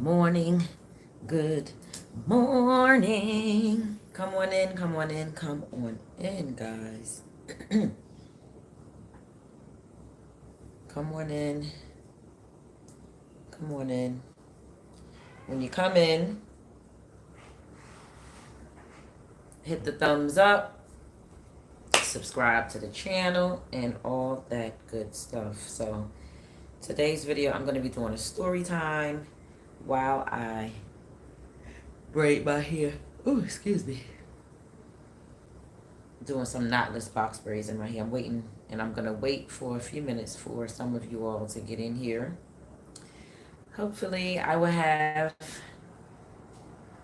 morning. Good morning. Come on in, come on in, come on in, guys. Come on in. Come on in. When you come in, hit the thumbs up, subscribe to the channel, and all that good stuff. So, today's video, I'm going to be doing a story time while I braid my hair. Oh, excuse me. Doing some knotless box braids in my hair. I'm waiting, and I'm gonna wait for a few minutes for some of you all to get in here. Hopefully I will have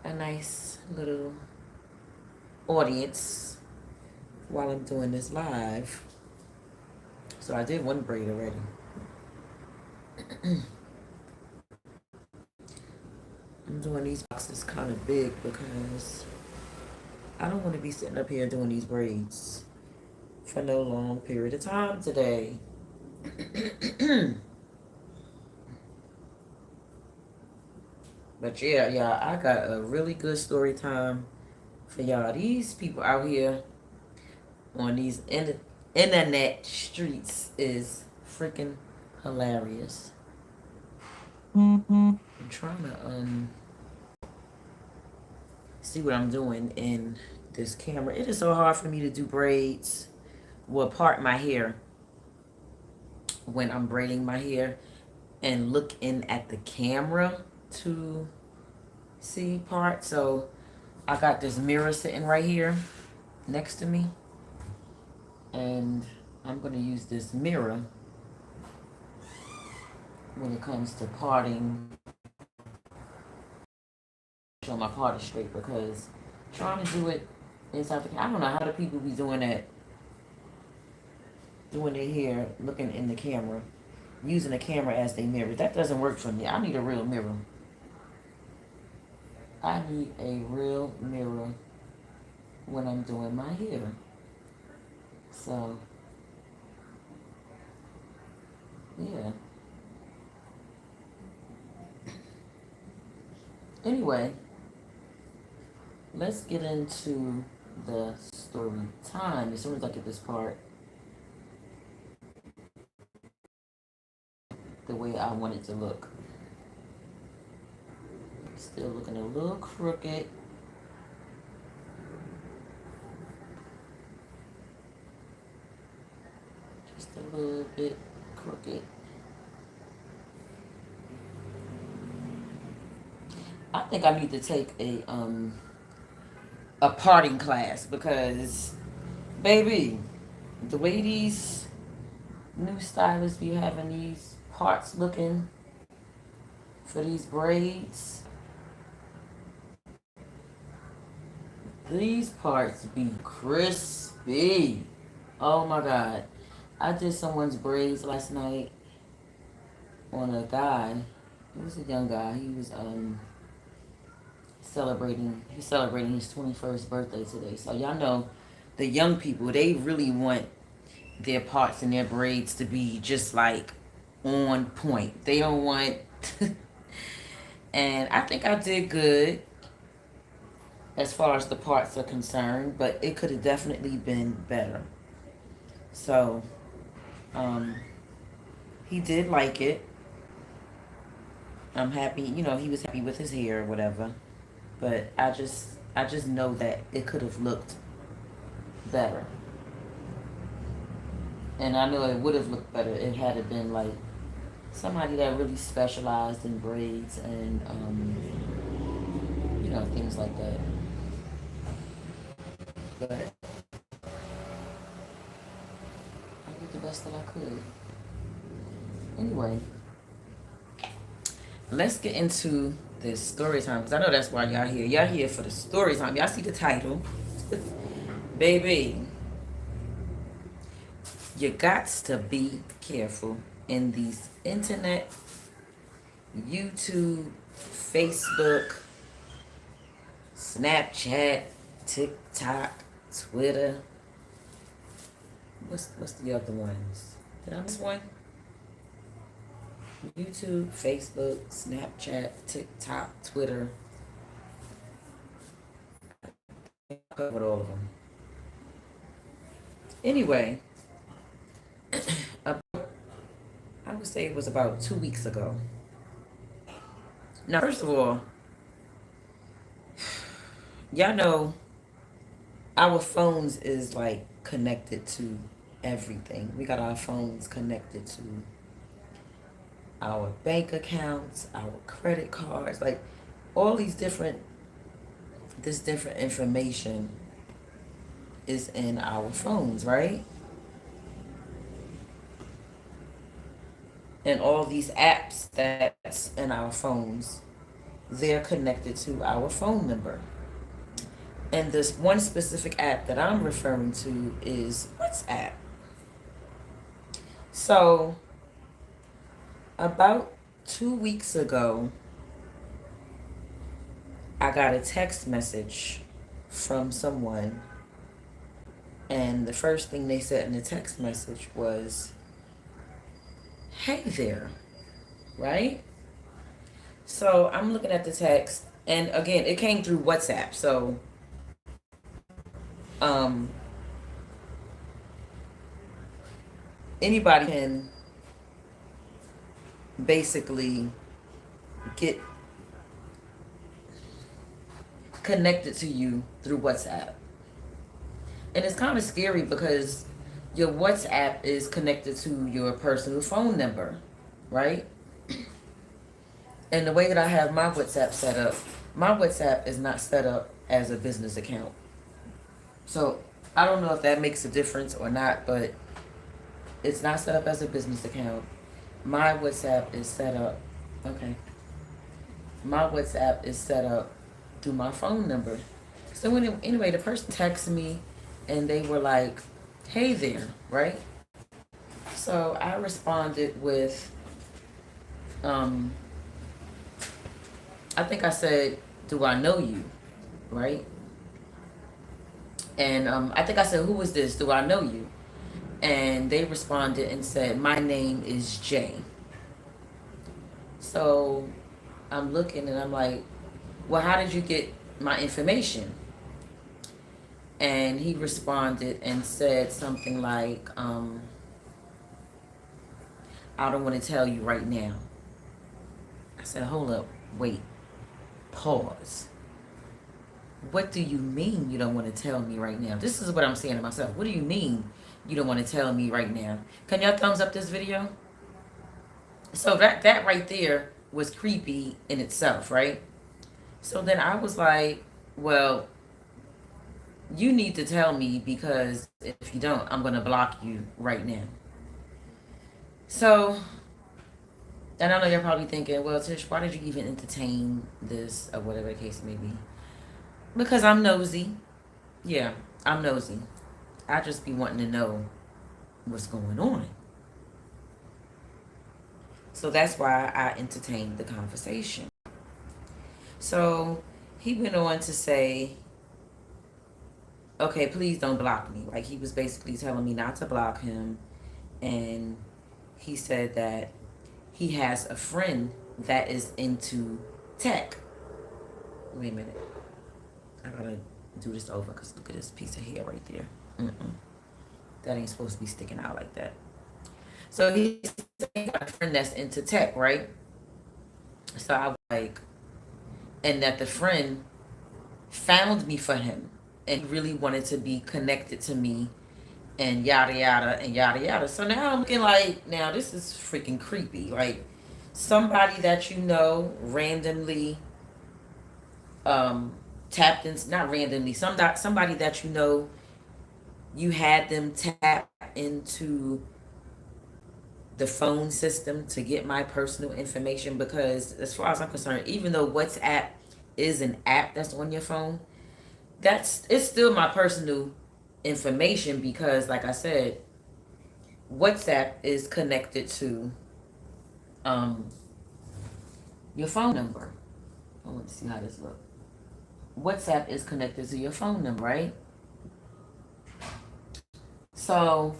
a nice little audience while I'm doing this live. So I did one braid already. I'm doing these boxes kind of big because I don't want to be sitting up here doing these braids for no long period of time today. But yeah, I got a really good story time for y'all. These people out here on these internet streets is freaking hilarious. I'm trying to see what I'm doing in this camera. It is so hard for me to do braids, well, part my hair when I'm braiding my hair and look in at the camera to see part. So I got this mirror sitting right here next to me, and I'm going to use this mirror when it comes to parting, show my part straight, because trying to do it inside the camera, I don't know how the people be doing that, doing their hair looking in the camera, using the camera as their mirror. That doesn't work for me. I need a real mirror. I need a real mirror when I'm doing my hair. So, yeah. Anyway, let's get into the story time. As soon as I get this part the way I want it to look. Still looking a little crooked. Just a little bit crooked. I think I need to take a parting class, because baby, the way these new stylists be having these parts looking for these braids, these parts be crispy. Oh my God. I did someone's braids last night on a guy. He was a young guy. He was celebrating his 21st birthday today. So y'all know the young people, they really want their parts and their braids to be just like on point. They don't want and I think I did good as far as the parts are concerned, but it could have definitely been better. So he did like it. I'm happy, he was happy with his hair or whatever. But I just know that it could have looked better. And I know it would have looked better. It had it been like somebody that really specialized in braids and things like that. But I did the best that I could. Anyway, let's get into this story time, because I know that's why y'all here. Y'all here for the story time. Y'all see the title. Baby, you got to be careful in these internet, YouTube, Facebook, Snapchat, TikTok, Twitter. What's the other ones? Did I miss one? YouTube, Facebook, Snapchat, TikTok, Twitter. I covered all of them. Anyway, I would say it was about 2 weeks ago. Now, first of all, y'all know our phones is like connected to everything. We got our phones connected to our bank accounts, our credit cards, like all this different information is in our phones, right? And all these apps that's in our phones, they're connected to our phone number. And this one specific app that I'm referring to is WhatsApp. So, about 2 weeks ago, I got a text message from someone, and the first thing they said in the text message was, "Hey there," right? So I'm looking at the text, and again, it came through WhatsApp. So, um, anybody can basically get connected to you through WhatsApp. And it's kind of scary because your WhatsApp is connected to your personal phone number, right? And the way that I have my WhatsApp set up, my WhatsApp is not set up as a business account. So I don't know if that makes a difference or not, but it's not set up as a business account. My WhatsApp is set up, okay. My WhatsApp is set up through my phone number. So anyway, the person texted me and they were like, "Hey there," right? So I responded with, um, I think I said, "Do I know you?" Right? And I think I said, "Who is this? Do I know you?" And they responded and said, "My name is Jay." So I'm looking and I'm like, "Well, how did you get my information?" And he responded and said something like, "I don't want to tell you right now." I said, "Hold up, wait, pause. What do you mean you don't want to tell me right now?" This is what I'm saying to myself. What do you mean you don't want to tell me right now? Can y'all thumbs up this video? So that right there was creepy in itself, right? So then I was like, well, you need to tell me, because if you don't, I'm going to block you right now. So, and I know you're probably thinking, well, Tish, why did you even entertain this, or whatever the case may be? Because I'm nosy. Yeah, I'm nosy. I just be wanting to know what's going on. So that's why I entertained the conversation. So he went on to say, okay, please don't block me. Like, he was basically telling me not to block him. And he said that he has a friend that is into tech. Wait a minute. I gotta do this over because look at this piece of hair right there. That ain't supposed to be sticking out like that. So he's got a friend that's into tech, right? So I was like, and that the friend found me for him and really wanted to be connected to me and yada yada and yada yada. So now I'm looking like, now this is freaking creepy. Like, somebody that you know randomly tapped in, not randomly, somebody that you know, you had them tap into the phone system to get my personal information. Because as far as I'm concerned, even though WhatsApp is an app that's on your phone, it's still my personal information, because like I said, WhatsApp is connected to your phone number. I want to see how this looks. WhatsApp is connected to your phone number, right? So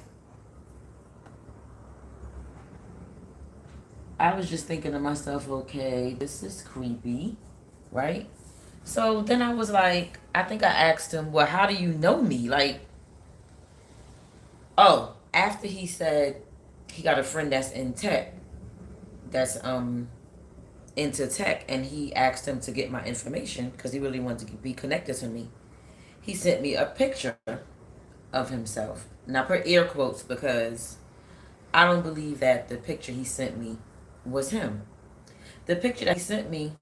I was just thinking to myself, okay, this is creepy, right? So then I was like, I think I asked him, well, how do you know me? Like, oh, after he said he got a friend that's in tech, that's into tech, and he asked him to get my information because he really wanted to be connected to me. He sent me a picture of himself. And I put air quotes because I don't believe that the picture he sent me was him. The picture that he sent me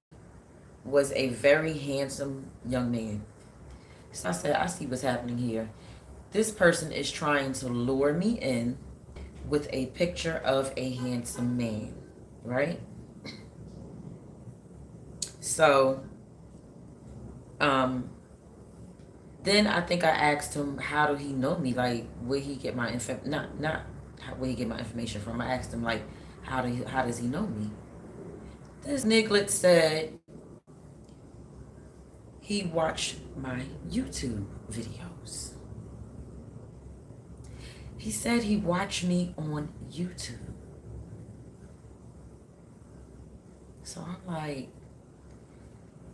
was a very handsome young man. So I said, I see what's happening here. This person is trying to lure me in with a picture of a handsome man, right? So, um, then I think I asked him, how do he know me? Like, where he get my info? Not where he get my information from. I asked him like, how does he know me? This niglet said he watched my YouTube videos. He said he watched me on YouTube. So I'm like,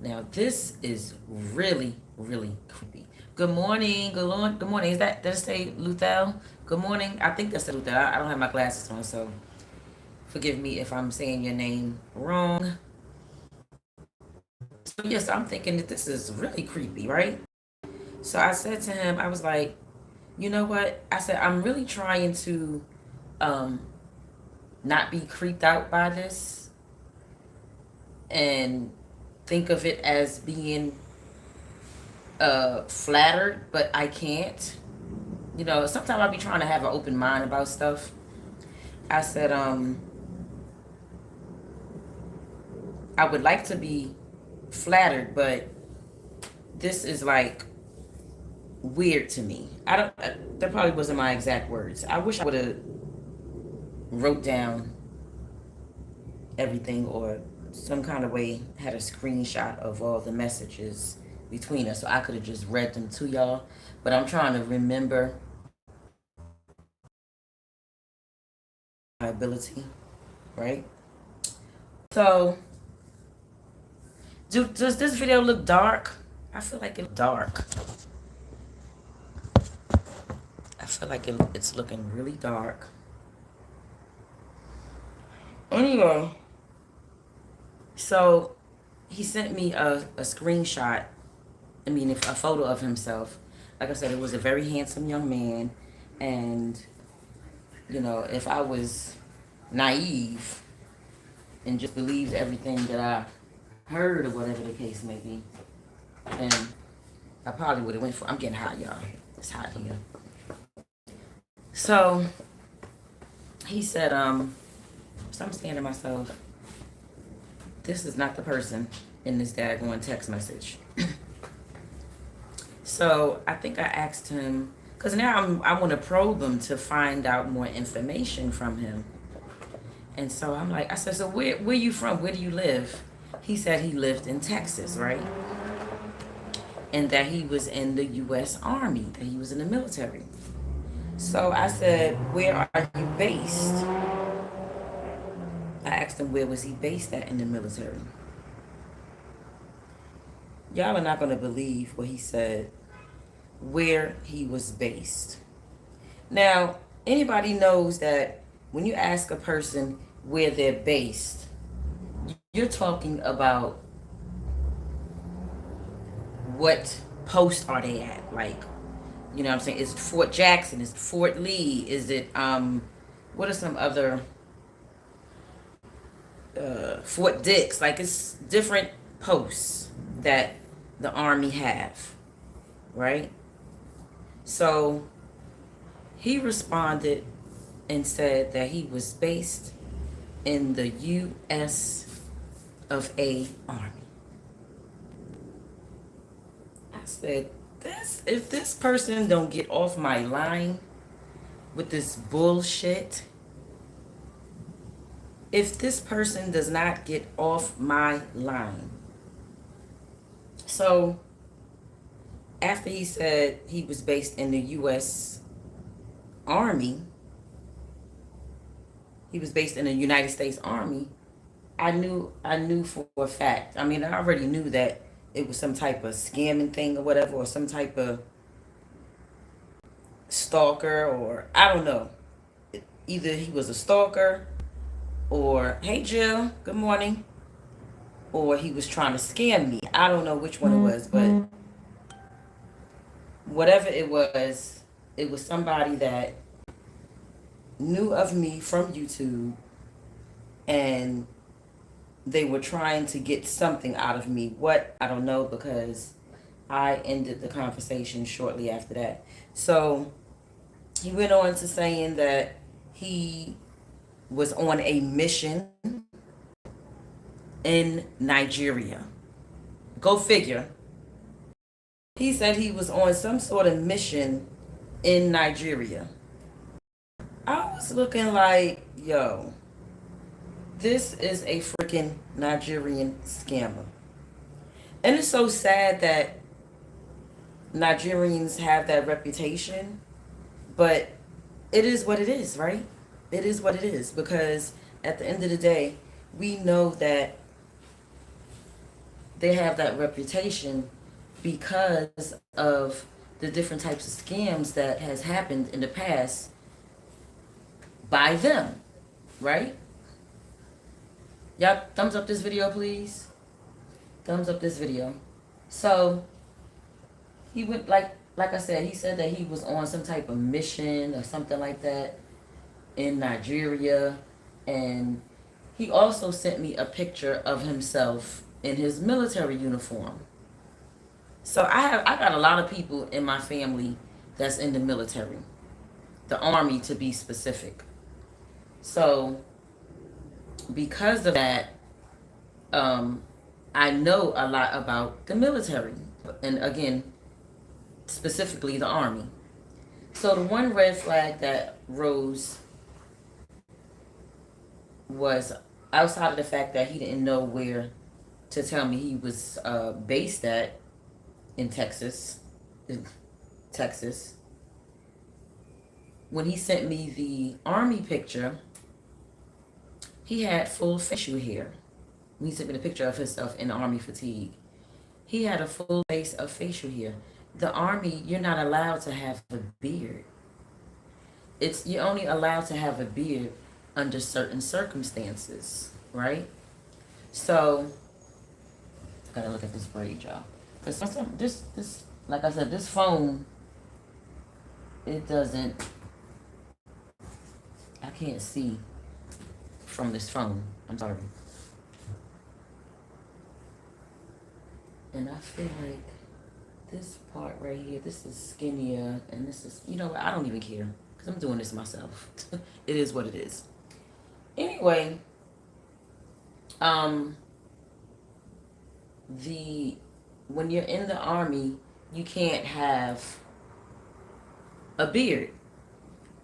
now this is really, really creepy. Good morning, good morning. Did it say Luthel? Good morning. I think that's Luthel. I don't have my glasses on, so forgive me if I'm saying your name wrong. So yes, I'm thinking that this is really creepy, right? So I said to him, I was like, you know what? I said, I'm really trying to um, not be creeped out by this and think of it as being flattered, but I can't. You know, sometimes I'll be trying to have an open mind about stuff. I said, I would like to be flattered, but this is like weird to me. I don't. That probably wasn't my exact words. I wish I would have wrote down everything or some kind of way had a screenshot of all the messages between us so I could have just read them to y'all. But I'm trying to remember my ability, right? So, does this video look dark? I feel like it's dark. I feel like it's looking really dark. Anyway, so he sent me a screenshot. I mean, a photo of himself. Like I said, it was a very handsome young man. And, you know, if I was naive and just believed everything that I heard or whatever the case may be, then I probably would have went for. I'm getting hot, y'all. It's hot here. So he said, so I'm saying to myself, this is not the person in this daggone text message. So I think I asked him, because now I want to probe him to find out more information from him. And so I'm like, I said, so where you from? Where do you live? He said he lived in Texas, right? And that he was in the U.S. Army, that he was in the military. So I said, where are you based? I asked him, where was he based at in the military? Y'all are not going to believe what he said, where he was based. Now, anybody knows that when you ask a person where they're based, you're talking about what post are they at? Like, you know what I'm saying? Is it Fort Jackson? Is it Fort Lee? Is it, what are some other, Fort Dix? Like, it's different posts that the Army have, right? So he responded and said that he was based in the U.S. of A. Army. I said, if this person don't get off my line with this bullshit, if this person does not get off my line. So after he said he was based in the U.S. Army, he was based in the United States Army, I knew for a fact. I mean, I already knew that it was some type of scamming thing or whatever, or some type of stalker, or I don't know. Either he was a stalker, or hey Jill, good morning, or he was trying to scam me. I don't know which one it was, but whatever it was somebody that knew of me from YouTube, and they were trying to get something out of me. What? I don't know, because I ended the conversation shortly after that. So he went on to saying that he was on a mission in Nigeria. Go figure. He said he was on some sort of mission in Nigeria. I was looking like, yo, this is a freaking Nigerian scammer. And it's so sad that Nigerians have that reputation, but it is what it is, right? It is what it is, because at the end of the day, we know that they have that reputation because of the different types of scams that has happened in the past by them, right? Y'all thumbs up this video, please. Thumbs up this video. So he went, like I said, he said that he was on some type of mission or something like that in Nigeria, and he also sent me a picture of himself in his military uniform. So I got a lot of people in my family that's in the military, the Army to be specific. So because of that, I know a lot about the military, and again, specifically the Army. So the one red flag that rose was, outside of the fact that he didn't know where to tell me he was based at in Texas. When he sent me the Army picture, he had full facial hair. When he sent me the picture of himself in Army fatigue, he had a full face of facial hair. The Army, you're not allowed to have a beard. You're only allowed to have a beard under certain circumstances, right? So, gotta look at this braid, y'all. Cause this, like I said, this phone, it doesn't. I can't see from this phone. I'm sorry. And I feel like this part right here, this is skinnier, and this is, you know what, I don't even care, because I'm doing this myself. It is what it is. Anyway, when you're in the Army, you can't have a beard.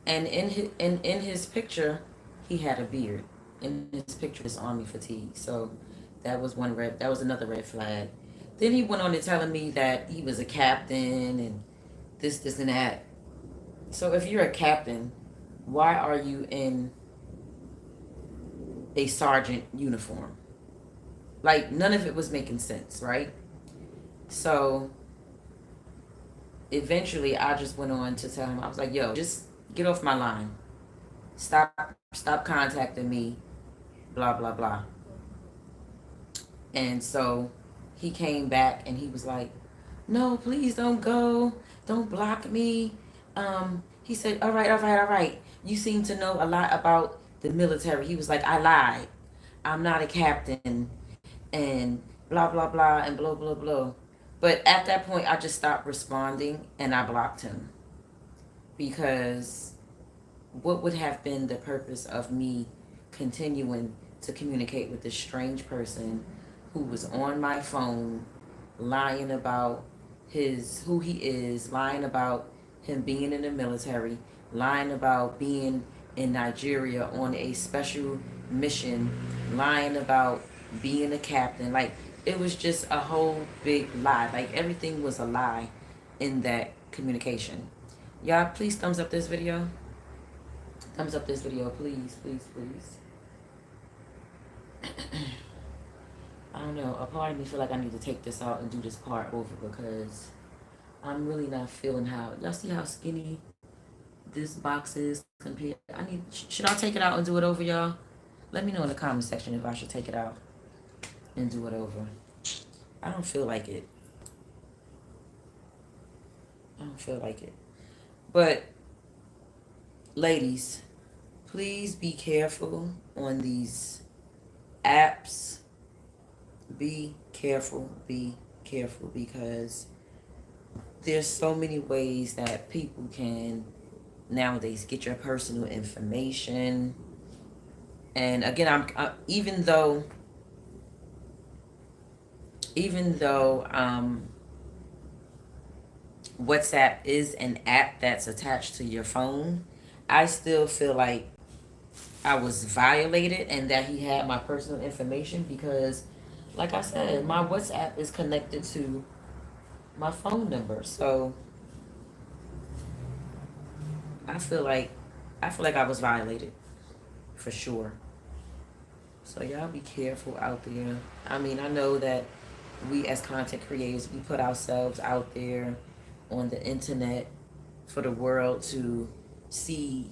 And in his picture, he had a beard. In his picture, his Army fatigue. So that was another red flag. Then he went on to telling me that he was a captain and this and that. So if you're a captain, why are you in a sergeant uniform? Like, none of it was making sense, right? So eventually I just went on to tell him, I was like, yo, just get off my line. Stop contacting me, blah, blah, blah. And so he came back and he was like, no, please don't go. Don't block me. He said, all right. You seem to know a lot about the military. He was like, I lied. I'm not a captain. And blah, blah, blah, and blah, blah, blah. But at that point, I just stopped responding and I blocked him. Because what would have been the purpose of me continuing to communicate with this strange person who was on my phone, lying about who he is, lying about him being in the military, lying about being in Nigeria on a special mission, lying about being a captain. Like, it was just a whole big lie. Like, everything was a lie in that communication. Y'all, please thumbs up this video. Thumbs up this video, please, please, please. I don't know. A part of me feel like I need to take this out and do this part over because I'm really not feeling how. Y'all see how skinny this box is compared? Should I take it out and do it over, y'all? Let me know in the comment section if I should take it out and do it over. I don't feel like it. I don't feel like it. But, ladies, please be careful on these apps. Be careful because there's so many ways that people can nowadays get your personal information. And again, even though WhatsApp is an app that's attached to your phone, I still feel like I was violated and that he had my personal information because, like I said, my WhatsApp is connected to my phone number. So I feel like I was violated for sure. So y'all be careful out there. I mean, I know that we as content creators, we put ourselves out there on the internet for the world to see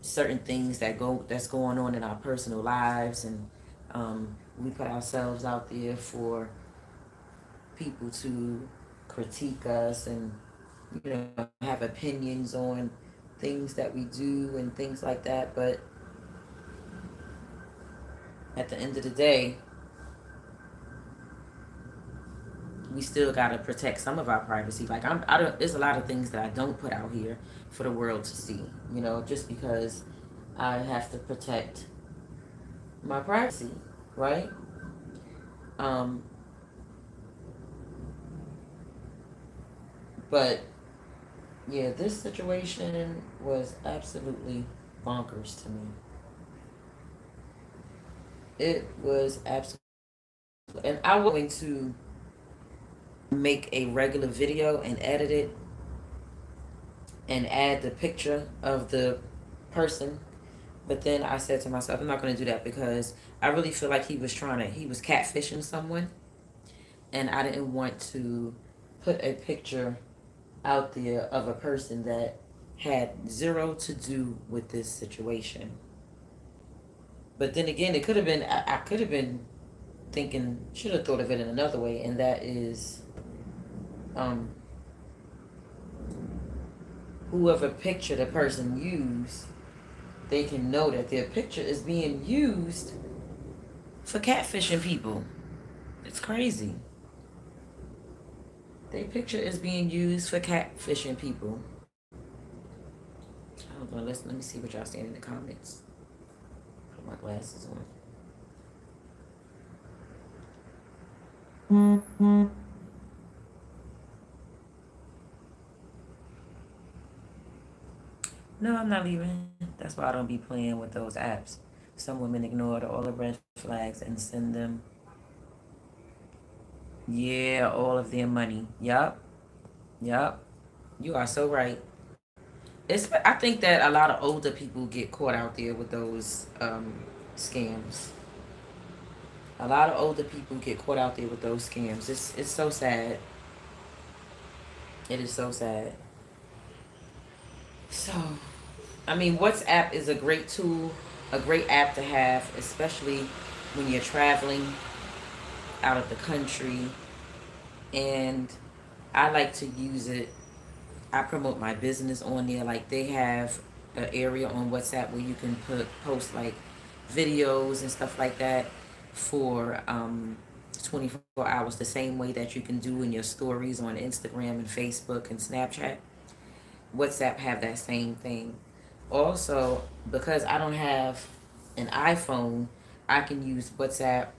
certain things that's going on in our personal lives, and we put ourselves out there for people to critique us and have opinions on things that we do and things like that. But at the end of the day, we still gotta protect some of our privacy. Like there's a lot of things that I don't put out here for the world to see. Just because I have to protect my privacy, right? But yeah, this situation was absolutely bonkers to me. It was absolutely, and I was going to make a regular video and edit it and add the picture of the person. But then I said to myself, I'm not going to do that because I really feel like he was catfishing someone. And I didn't want to put a picture out there of a person that had zero to do with this situation. But then again, it could have been, I could have been thinking, should have thought of it in another way, and that is, whoever picture the person used, they can know that their picture is being used for catfishing people. It's crazy. Their picture is being used for catfishing people. Hold on, let me see what y'all saying in the comments. Put my glasses on. No, I'm not leaving. That's why I don't be playing with those apps. Some women ignore all the red flags and send them, all of their money. Yup. You are so right. I think that a lot of older people get caught out there with those scams. A lot of older people get caught out there with those scams. It's so sad. It is so sad. So, I mean, WhatsApp is a great tool, a great app to have, especially when you're traveling out of the country. And I like to use it. I promote my business on there. Like, they have an area on WhatsApp where you can post like videos and stuff like that for 24 hours, the same way that you can do in your stories on Instagram and Facebook and Snapchat. WhatsApp have that same thing. Also, because I don't have an iPhone, I can use WhatsApp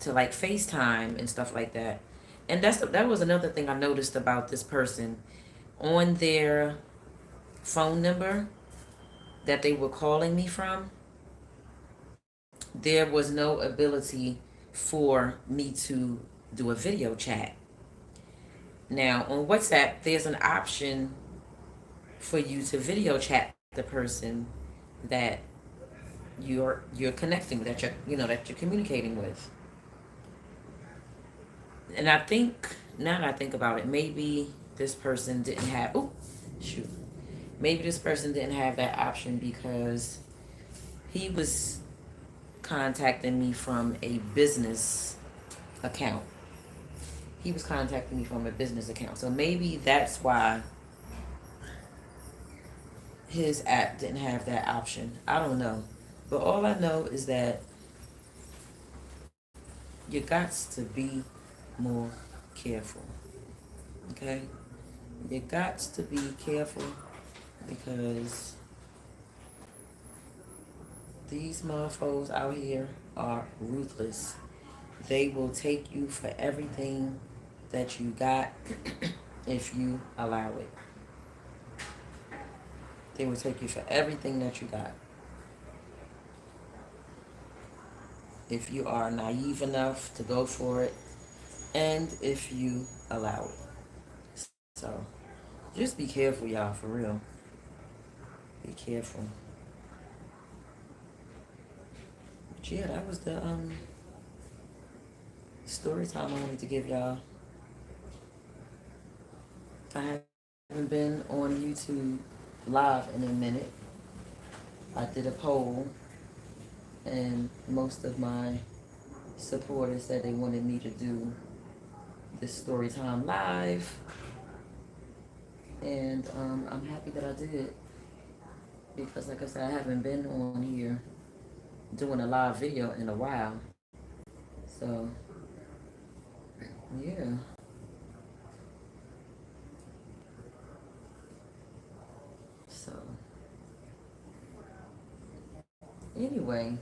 to like FaceTime and stuff like that. And that was another thing I noticed about this person. On their phone number that they were calling me from, there was no ability for me to do a video chat. Now, on WhatsApp, there's an option for you to video chat the person that you're connecting, that that you're communicating with. And I think, now that I think about it, maybe this person didn't have, oh shoot, maybe this person didn't have that option because he was contacting me from a business account. He was contacting me from a business account. So maybe that's why his app didn't have that option. I don't know. But all I know is that you got to be more careful. Okay? You got to be careful because these motherfuckers out here are ruthless. They will take you for everything that you got if you allow it. They will take you for everything that you got. If you are naive enough to go for it, and if you allow it. So, just be careful, y'all, for real. Be careful. But yeah, that was the story time I wanted to give y'all. I haven't been on YouTube live in a minute. I did a poll, and most of my supporters said they wanted me to do this story time live, and I'm happy that I did, because like I said, I haven't been on here doing a live video in a while. So yeah. So anyway,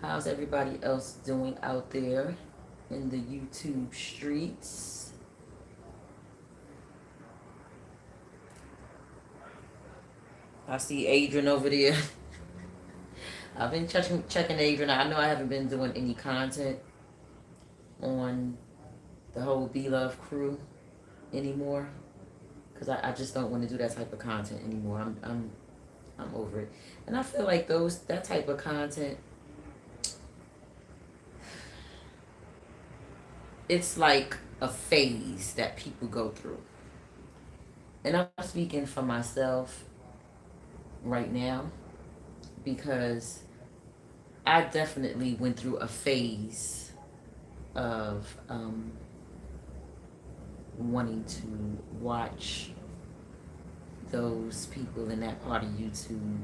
how's everybody else doing out there in the YouTube streets? I see Adrian over there. I've been checking Adrian. I know I haven't been doing any content on the whole Be Love crew anymore, because I just don't want to do that type of content anymore. I'm over it, and I feel like that type of content, it's like a phase that people go through, and I'm speaking for myself right now because I definitely went through a phase of wanting to watch those people in that part of YouTube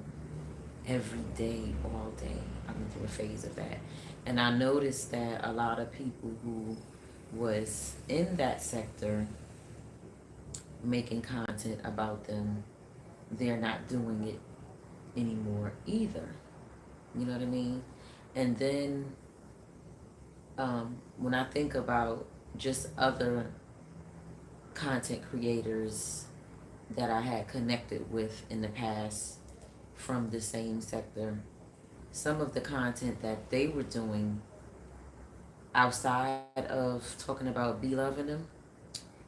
every day, all day. I went through a phase of that. And I noticed that a lot of people who was in that sector making content about them, they're not doing it anymore either. You know what I mean? And then when I think about just other content creators that I had connected with in the past from the same sector, some of the content that they were doing outside of talking about be loving them,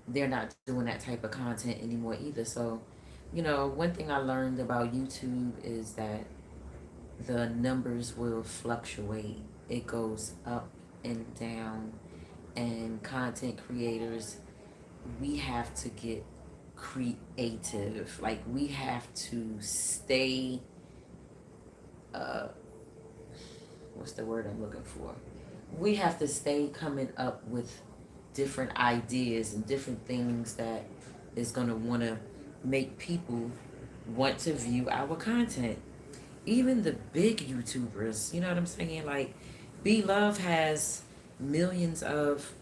they're not doing that type of content anymore either. So, one thing I learned about YouTube is that the numbers will fluctuate. It goes up and down, and content creators, we have to get creative. Like, we have to stay, what's the word I'm looking for? We have to stay coming up with different ideas and different things that is going to want to make people want to view our content. Even the big YouTubers, you know what I'm saying? Like, Be Love has millions of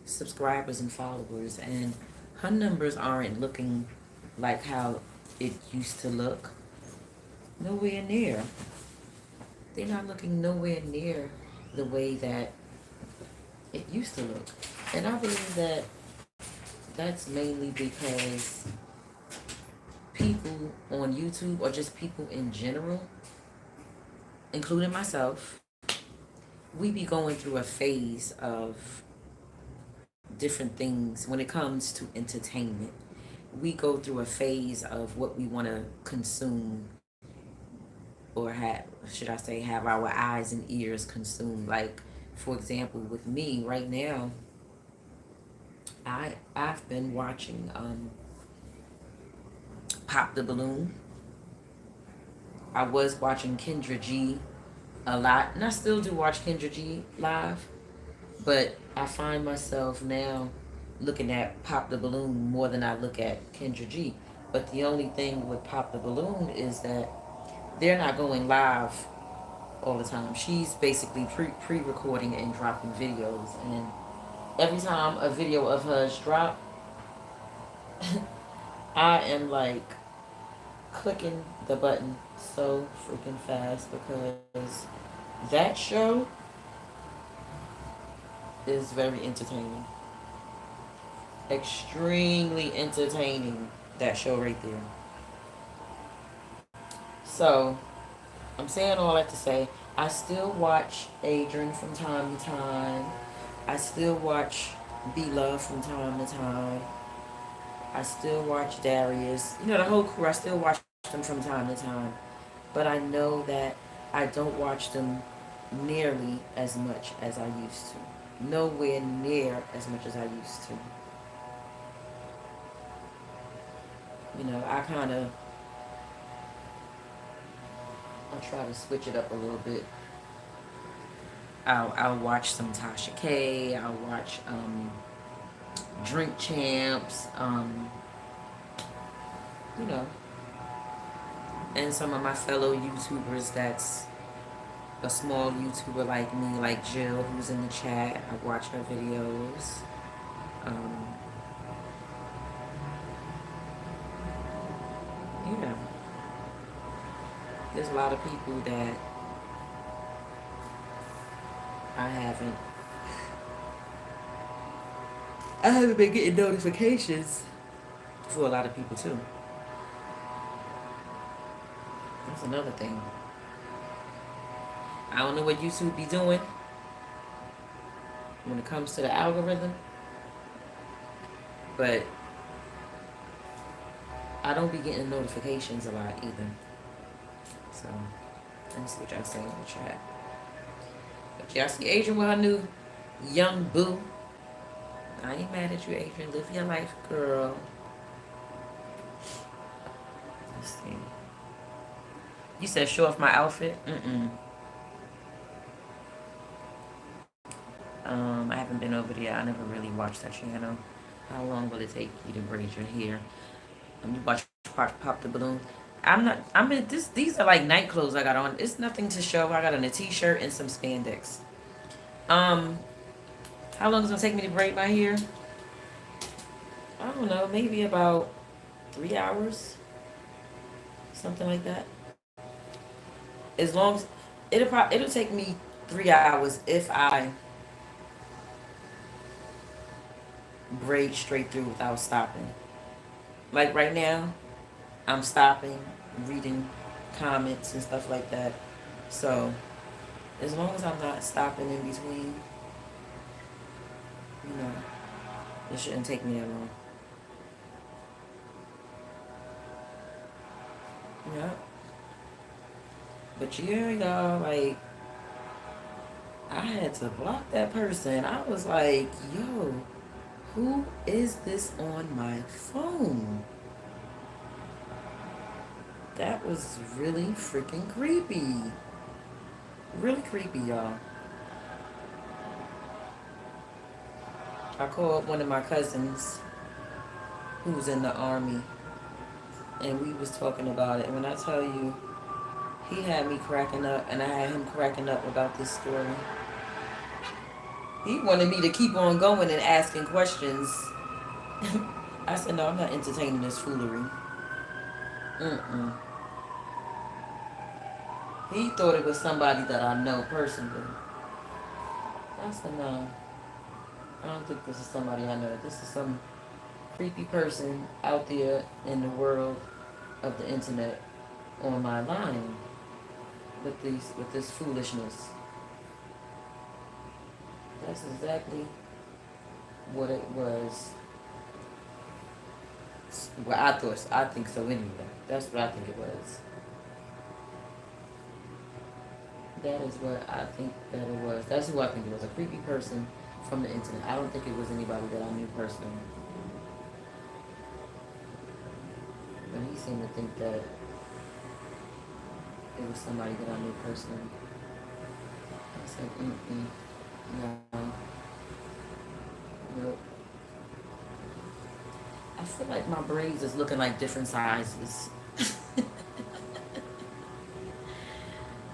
subscribers and followers, and her numbers aren't looking like how it used to look. Nowhere near. They're not looking nowhere near the way that it used to look. And I believe that that's mainly because people on YouTube, or just people in general, including myself, we be going through a phase of different things when it comes to entertainment. We go through a phase of what we want to consume or have, should I say, have our eyes and ears consumed. Like, for example, with me right now, I've been watching Pop the Balloon. I was watching Kendra G a lot, and I still do watch Kendra G live, but I find myself now looking at Pop the Balloon more than I look at Kendra G. But the only thing with Pop the Balloon is that they're not going live all the time. She's basically pre-recording and dropping videos, and every time a video of hers drop, I am like clicking the button so freaking fast because that show is very entertaining. Extremely entertaining, that show right there. So, I'm saying all that to say, I still watch Adrian from time to time. I still watch Be Love from time to time. I still watch Darius. You know, the whole crew, I still watch them from time to time. But I know that I don't watch them nearly as much as I used to. Nowhere near as much as I used to. You know, I try to switch it up a little bit. I'll watch some Tasha K. I'll watch Drink Champs. You know, and some of my fellow YouTubers that's a small YouTuber like me, like Jill, who's in the chat. I watch her videos. Um, you know, there's a lot of people that I haven't. I haven't been getting notifications for a lot of people too. That's another thing. I don't know what YouTube be doing when it comes to the algorithm, but I don't be getting notifications a lot either. So, let me see what y'all say in the chat. But y'all see Adrian with her new young boo. I ain't mad at you, Adrian. Live your life, girl. Let's see. You said show off my outfit? Mm-mm. I haven't been over there. I never really watched that channel. How long will it take you to braid your hair? You watch Pop the Balloon. I'm not. I'm in this. These are like night clothes I got on. It's nothing to show. I got on a t-shirt and some spandex. Um, how long is it gonna take me to braid my hair? I don't know. Maybe about 3 hours, something like that. As long as it'll take me 3 hours if I braid straight through without stopping. Like right now, I'm stopping, reading comments and stuff like that. So as long as I'm not stopping in between, you know, it shouldn't take me that long. Yeah. But yeah, y'all, like, I had to block that person. I was like, yo, who is this on my phone? That was really freaking creepy. Really creepy, y'all. I called one of my cousins who's in the army, and we was talking about it. And when I tell you, he had me cracking up, and I had him cracking up about this story. He wanted me to keep on going and asking questions. I said, no, I'm not entertaining this foolery. Mm-mm. He thought it was somebody that I know personally. I said, no, I don't think this is somebody I know. This is some creepy person out there in the world of the internet on my line with this foolishness. That's exactly what it was. Well, I think so anyway. That's what I think it was. That is what I think that it was. That's who I think it was. A creepy person from the internet. I don't think it was anybody that I knew personally. But he seemed to think that it was somebody that I knew personally. I said, no. Nope. I feel like my braids is looking like different sizes.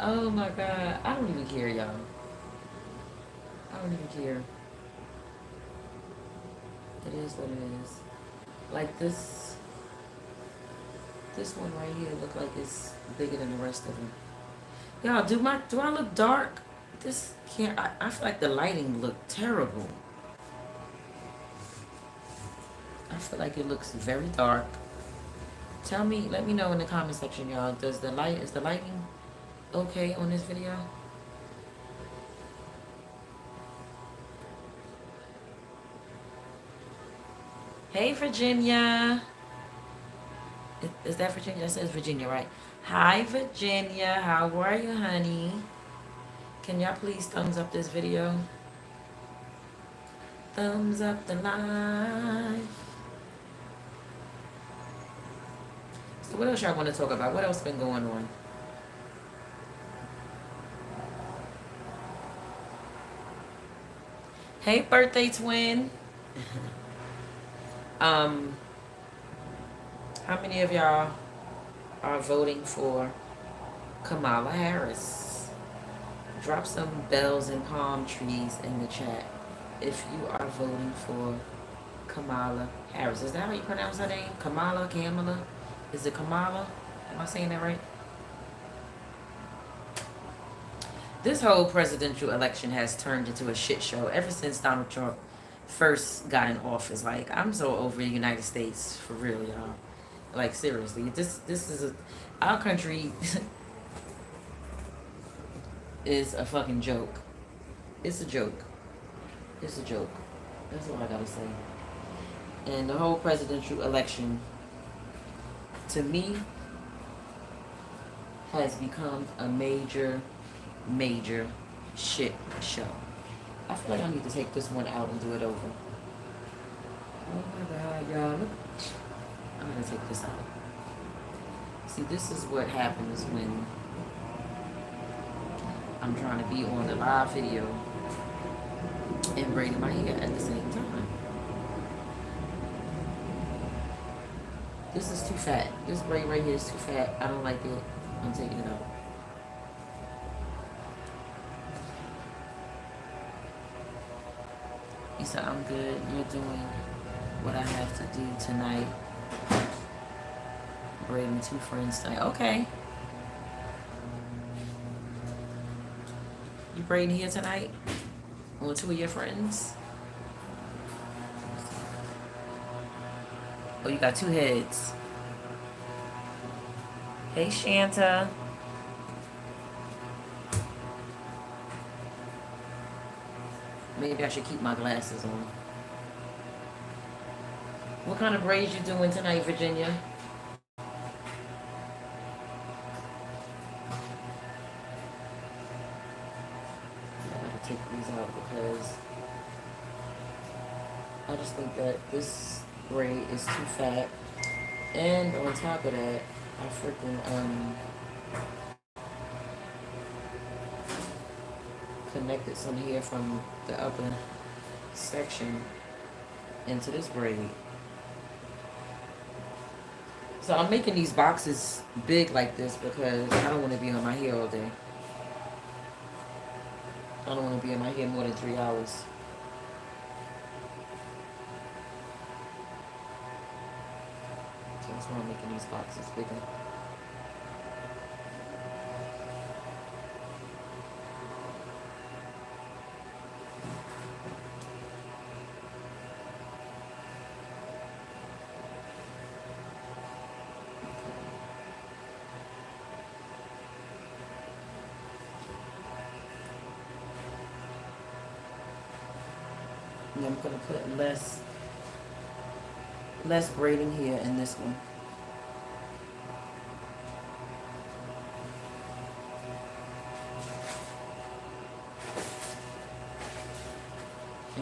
Oh my god. I don't even care, y'all. I don't even care. It is what it is. Like this one right here look like it's bigger than the rest of them. Y'all, do I look dark? This can't. I feel like the lighting looked terrible. I feel like it looks very dark. Tell me, let me know in the comment section, y'all. Is the lighting okay on this video? Hey, Virginia. Is that Virginia? That says Virginia, right? Hi, Virginia. How are you, honey? Can y'all please thumbs up this video? Thumbs up the live. So what else y'all want to talk about? What else been going on? Hey, birthday twin. How many of y'all are voting for Kamala Harris? Drop some bells and palm trees in the chat if you are voting for Kamala Harris. Is that how you pronounce her name? Kamala? Is it Kamala? Am I saying that right? This whole presidential election has turned into a shit show ever since Donald Trump first got in office. Like, I'm so over the United States, for real, y'all. Like, seriously, this is our country is a fucking joke. It's a joke. It's a joke. That's all I gotta say. And the whole presidential election, to me, has become a major shit show. I feel like I need to take this one out and do it over. Oh my god, y'all. I'm gonna take this out. See, this is what happens when I'm trying to be on the live video and braiding my hair at the same time. This is too fat. This braid right here is too fat. I don't like it. I'm taking it out. He said, I'm good. You're doing what I have to do tonight. Braiding 2 friends tonight. Okay. You braiding here tonight? On 2 of your friends? Oh, you got 2 heads. Hey, Shanta. Maybe I should keep my glasses on. What kind of braids you doing tonight, Virginia? Take these out because I just think that this braid is too fat, and on top of that, I freaking connected some hair from the upper section into this braid. So I'm making these boxes big like this because I don't want to be on my hair all day. I don't want to be in my hair more than 3 hours. So that's why I'm making these boxes bigger. And I'm going to put less braiding here in this one.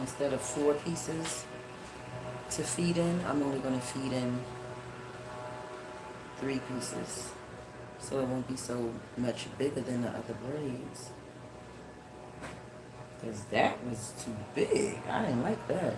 instead of 4 pieces to feed in, I'm only going to feed in 3 pieces. So it won't be so much bigger than the other braids. Because that was too big. I didn't like that.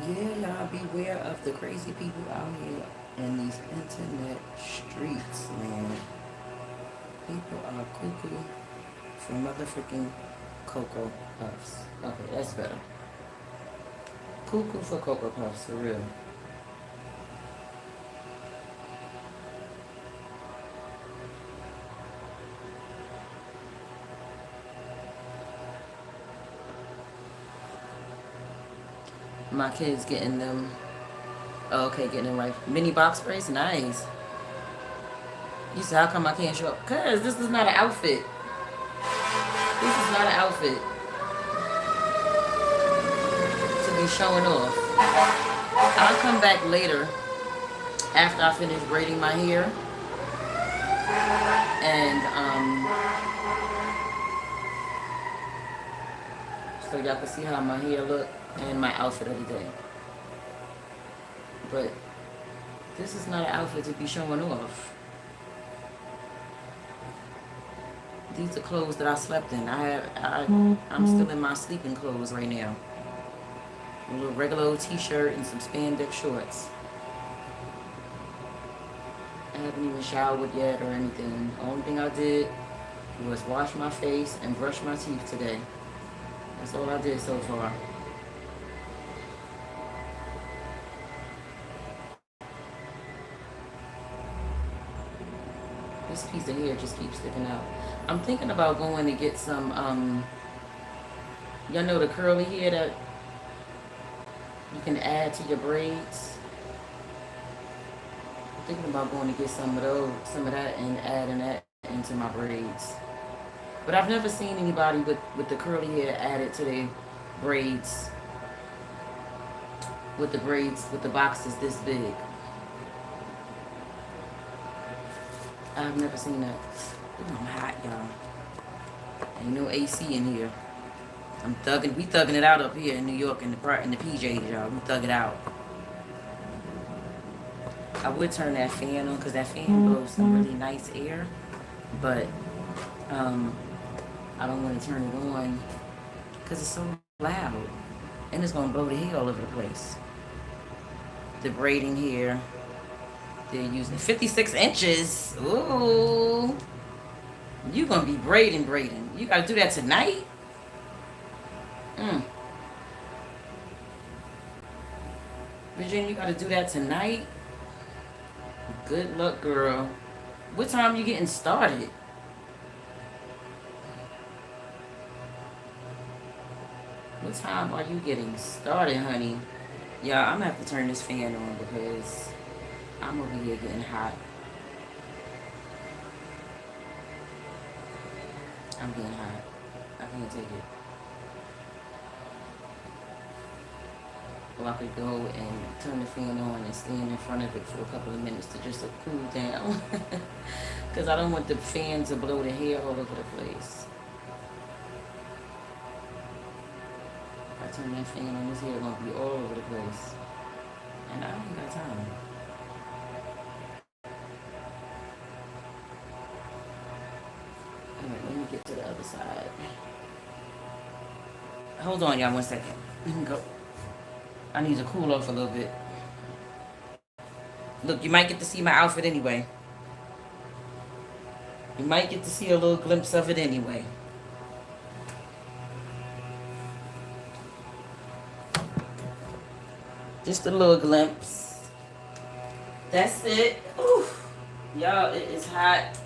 Yeah, y'all beware of the crazy people out here in these internet streets, man. People are cuckoo for motherfucking Cocoa Puffs. Okay, that's better. Cuckoo for Cocoa Puffs, for real. My kids getting them. Oh, okay, getting them right. Mini box sprays, nice. You said, how come I can't show up? Cause this is not an outfit. This is not an outfit to be showing off. I'll come back later after I finish braiding my hair, and so y'all can see how my hair look and my outfit of the day. But this is not an outfit to be showing off. These are clothes that I slept in. I'm still in my sleeping clothes right now. A little regular old t-shirt and some spandex shorts. I haven't even showered yet or anything. The only thing I did was wash my face and brush my teeth today. That's all I did so far. This piece of hair just keeps sticking out. I'm thinking about going to get some, y'all know the curly hair that you can add to your braids? I'm thinking about going to get some of that and adding that into my braids. But I've never seen anybody with the curly hair added to their braids, with the boxes this big. I've never seen that. Ooh, I'm hot, y'all. Ain't no AC in here. We thugging it out up here in New York in the PJs, y'all. We thug it out. I would turn that fan on because that fan blows some really nice air, but I don't want to turn it on because it's so loud and it's gonna blow the hair all over the place. The braiding here, they're using 56 inches. Ooh, you gonna be braiding. You gotta do that tonight. Virginia, you gotta do that tonight. Good luck, girl. What time you getting started? What time are you getting started, honey? Yeah, I'm gonna have to turn this fan on because I'm over here getting hot. I'm getting hot. I can't take it. Or I could go and turn the fan on and stand in front of it for a couple of minutes to just cool down. Because I don't want the fan to blow the hair all over the place. If I turn that fan on, this hair gonna be all over the place. And I ain't got time. Alright, let me get to the other side. Hold on, y'all, 1 second. Let me go. I need to cool off a little bit. Look, you might get to see my outfit anyway. You might get to see a little glimpse of it anyway. Just a little glimpse. That's it. Oof. Y'all, it is hot.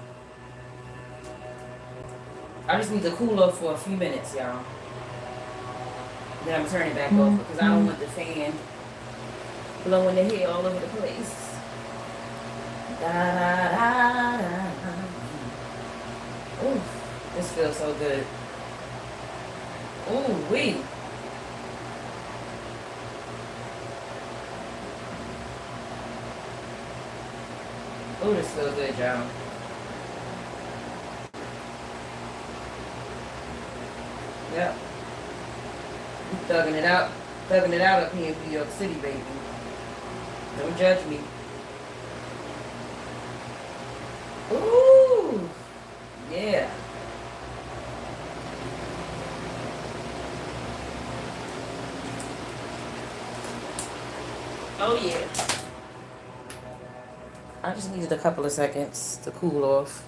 I just need to cool off for a few minutes, y'all. Then I'm turning it back off because I don't want the fan blowing the hair all over the place. Da, da, da, da. Ooh, this feels so good. Ooh, wee. Ooh, this feels good, y'all. Yep. Thugging it out up here in New York City, baby. Don't judge me. Ooh, yeah. Oh yeah. I just needed a couple of seconds to cool off.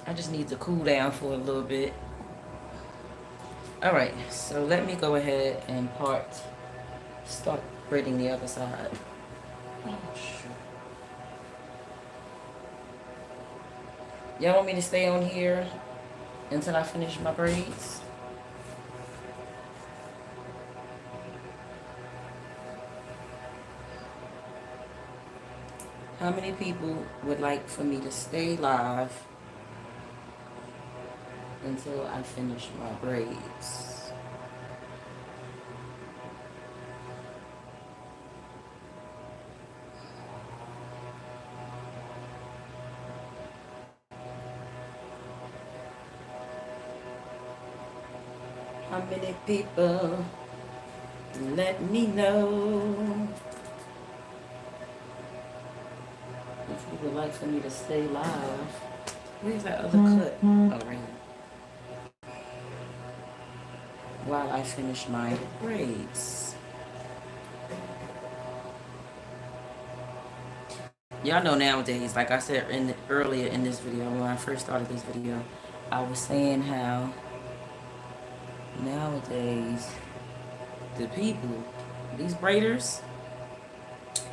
I just need to cool down for a little bit. All right, so let me go ahead and start braiding the other side. Oh, shoot. Y'all want me to stay on here until I finish my braids? How many people would like for me to stay live until I finish my braids? How many people? Let me know if you would like for me to stay live. Where's that other cut? Oh, right here. While I finish my braids. Y'all know nowadays, like I said earlier in this video, when I first started this video, I was saying how nowadays the people, these braiders,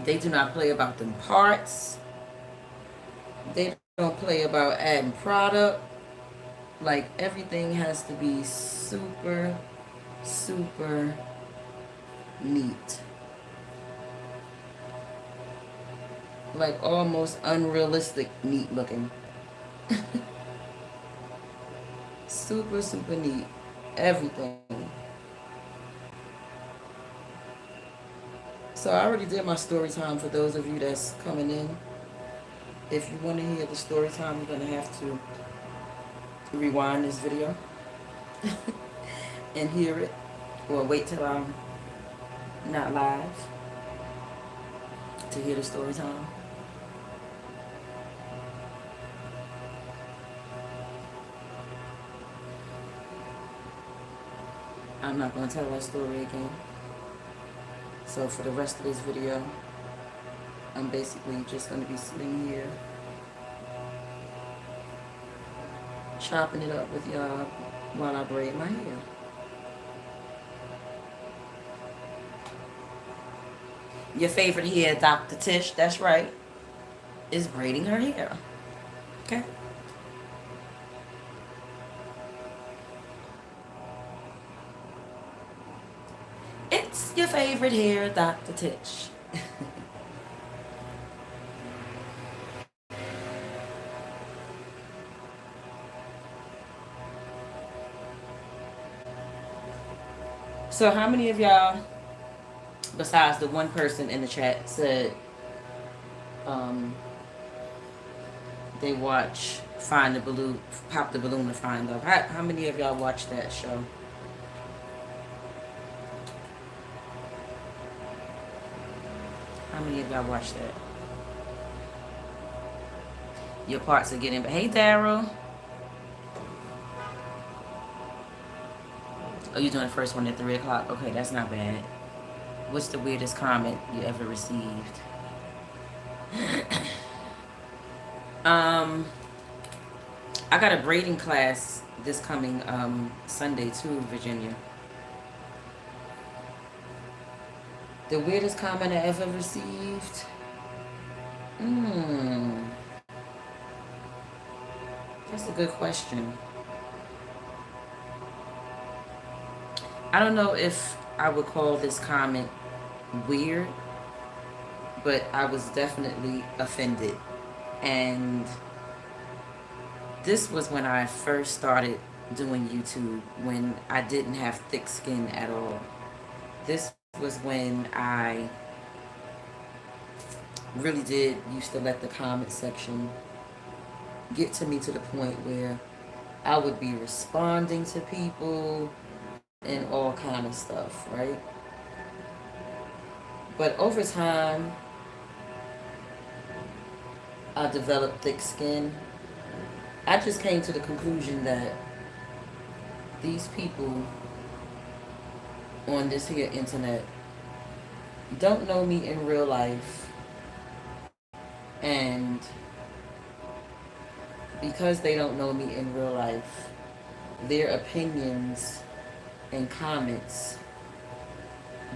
they do not play about them parts. They don't play about adding product. Like, everything has to be super, super neat. Like, almost unrealistic neat looking. Super, super neat. Everything. So I already did my story time for those of you that's coming in. If you want to hear the story time, you're going to have to rewind this video and hear it, or wait till I'm not live to hear the story time. I'm not going to tell that story again. So for the rest of this video, I'm basically just going to be sitting here chopping it up with y'all while I braid my hair. Your favorite hair, Dr. Tish, that's right, is braiding her hair. Okay? It's your favorite hair, Dr. Tish. So how many of y'all, besides the one person in the chat, said they watch Find the Balloon, Pop the Balloon to Find Love? How many of y'all watch that show? How many of y'all watch that? Your parts are getting... Hey, Daryl. Oh, you're doing the first one at 3 o'clock? Okay, that's not bad. What's the weirdest comment you ever received? I got a braiding class this coming Sunday too, Virginia. The weirdest comment I ever received? That's a good question. I don't know if I would call this comment weird, but I was definitely offended. And This was when I first started doing YouTube, when I didn't have thick skin at all. This was when I really did used to let the comment section get to me to the point where I would be responding to people and all kind of stuff, right? But over time, I developed thick skin. I just came to the conclusion that these people on this here internet don't know me in real life, and because they don't know me in real life, their opinions and comments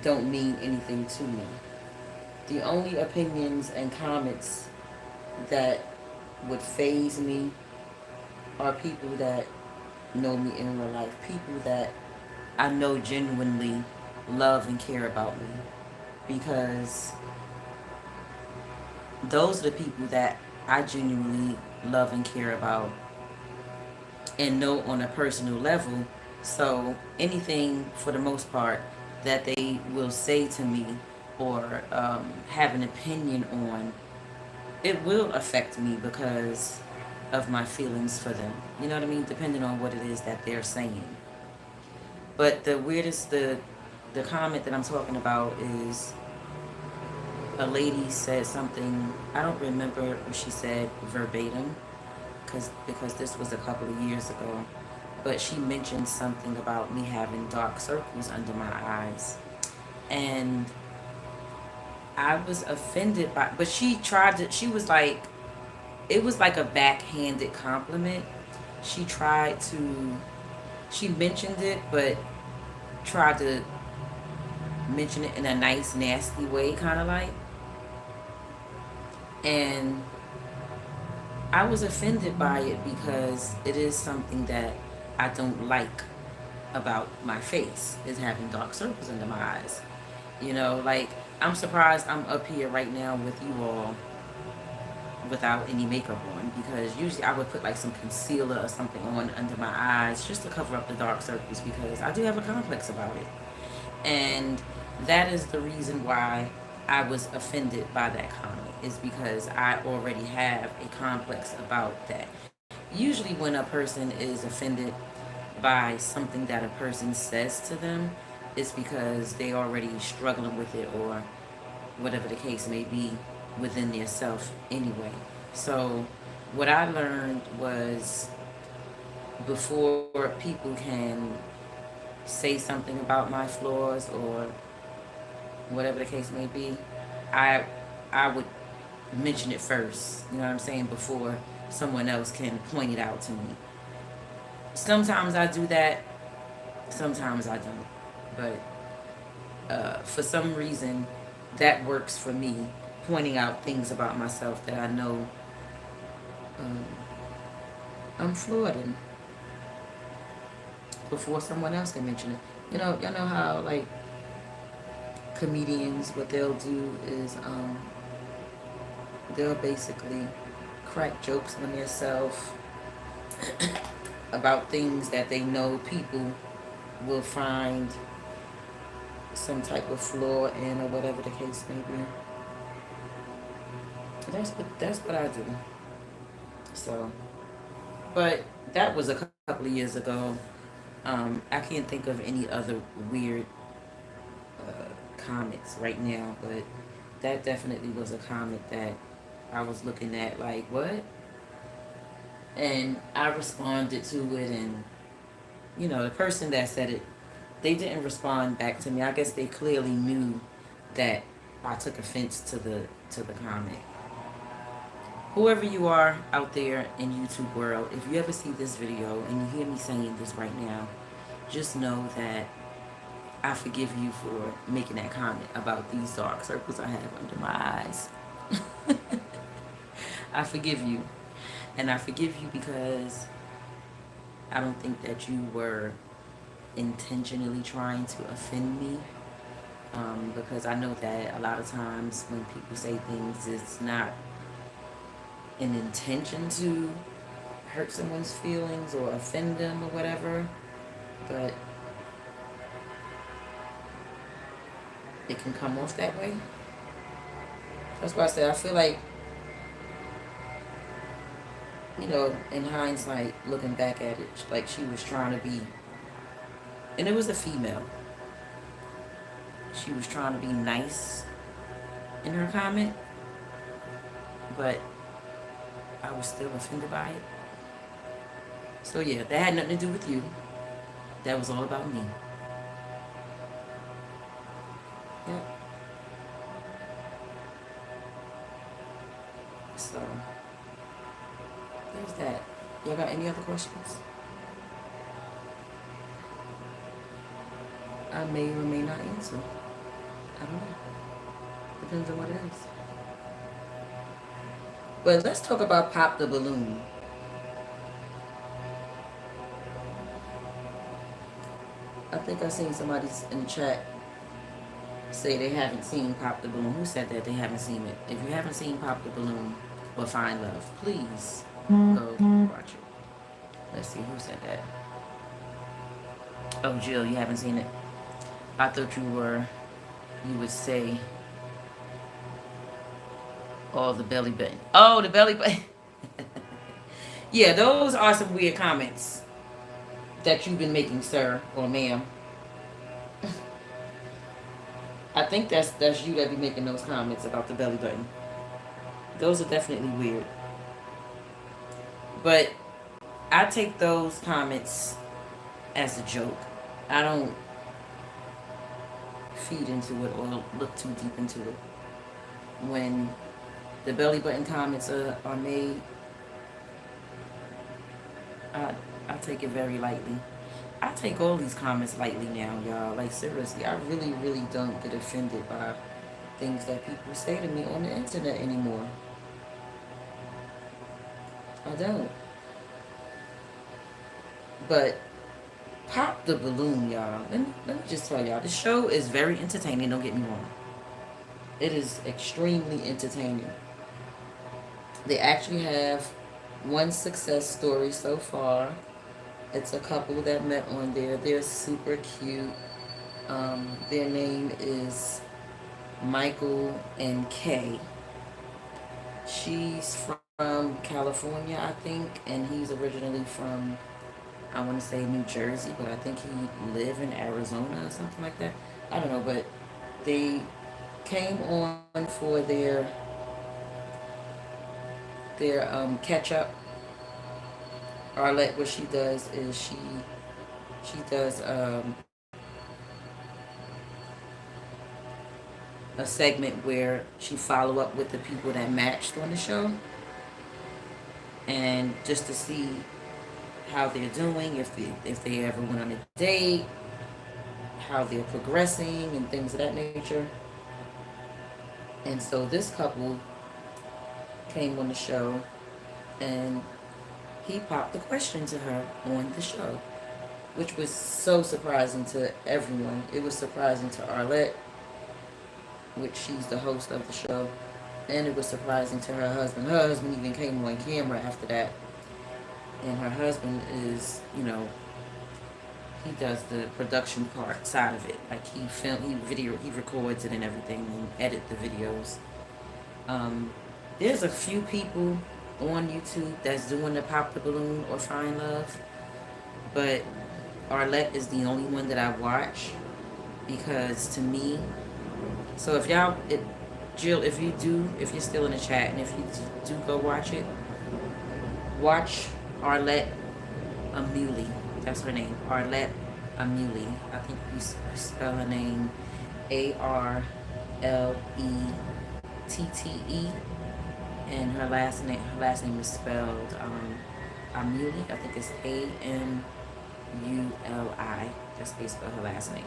don't mean anything to me. The only opinions and comments that would phase me are people that know me in real life, people that I know genuinely love and care about me, because those are the people that I genuinely love and care about and know on a personal level. So anything, for the most part, that they will say to me or have an opinion on, it will affect me because of my feelings for them. You know what I mean? Depending on what it is that they're saying. But the weirdest, the comment that I'm talking about is a lady said something. I don't remember what she said verbatim, because this was a couple of years ago. But she mentioned something about me having dark circles under my eyes, and I was offended by. But she tried to. She was like, it was like a backhanded compliment. She tried to. She mentioned it, but tried to mention it in a nice, nasty way, kind of like. And I was offended by it because it is something that I don't like about my face, is having dark circles under my eyes. You know, like, I'm surprised I'm up here right now with you all without any makeup on, because usually I would put like some concealer or something on under my eyes just to cover up the dark circles, because I do have a complex about it. And that is the reason why I was offended by that comment, is because I already have a complex about that. Usually when a person is offended by something that a person says to them, it's because they already struggling with it, or whatever the case may be, within their self anyway. So what I learned was, before people can say something about my flaws or whatever the case may be, I I would mention it first. You know what I'm saying? Before someone else can point it out to me. Sometimes I do that. Sometimes I don't. But for some reason, that works for me. Pointing out things about myself that I know um, I'm flawed in, before someone else can mention it. Y'all know how, like, comedians, what they'll do is they'll basically crack jokes on themselves about things that they know people will find some type of flaw in, or whatever the case may be. That's what I do. So, but that was a couple of years ago. I can't think of any other weird comments right now, but that definitely was a comment that I was looking at like, what? And I responded to it, and the person that said it, they didn't respond back to me. I guess they clearly knew that I took offense to the comment. Whoever you are out there in YouTube world, if you ever see this video and you hear me saying this right now, just know that I forgive you for making that comment about these dark circles I have under my eyes. I forgive you. And I forgive you because I don't think that you were intentionally trying to offend me. Because I know that a lot of times when people say things, it's not an intention to hurt someone's feelings or offend them or whatever, but it can come off that way. That's why I said I feel like, you know, in hindsight, looking back at it, like she was trying to be, and it was a female. She was trying to be nice in her comment, but I was still offended by it. So yeah, that had nothing to do with you. That was all about me. Yep. So there's that. Y'all got any other questions? I may or may not answer. I don't know. Depends on what it is. But let's talk about Pop the Balloon. I think I seen somebody in the chat say they haven't seen Pop the Balloon. Who said that they haven't seen it? If you haven't seen Pop the Balloon or Find Love, please go watch it. Let's see who said that. Oh, Jill, you haven't seen it? I thought you would say, oh, the belly button. Oh, the belly button. Yeah, those are some weird comments that you've been making, sir or ma'am. I think that's you that be making those comments about the belly button. Those are definitely weird. But I take those comments as a joke. I don't feed into it or look too deep into it. When the belly button comments are made, I take it very lightly. I take all these comments lightly now, y'all. Like, seriously, I really, really don't get offended by things that people say to me on the internet anymore. I don't. But Pop the Balloon, y'all. Let me just tell y'all, the show is very entertaining, don't get me wrong. It is extremely entertaining. They actually have one success story so far. It's a couple that met on there. They're super cute. Their name is Michael and Kay. She's from California, I think, and he's originally from, I want to say New Jersey, but I think he lived in Arizona or something like that. I don't know, but they came on for their catch up. Arlette, what she does is she does a segment where she follow up with the people that matched on the show, and just to see how they're doing, if they ever went on a date, how they're progressing, and things of that nature. And so this couple came on the show, and he popped the question to her on the show, which was so surprising to everyone. It was surprising to Arlette, which she's the host of the show, and it was surprising to her husband. Her husband even came on camera after that, and her husband is, you know, he does the production part side of it. Like he records it and everything, and edit the videos. There's a few people on YouTube that's doing the Pop the Balloon or Find Love, but Arlette is the only one that I watch, because to me, so if y'all, Jill, if you're still in the chat, and if you do go watch it, watch Arlette Amuli. That's her name, Arlette Amuli. I think you spell her name Arlette, and her last name is spelled Amuli. I think it's Amuli. That's how you spell her last name.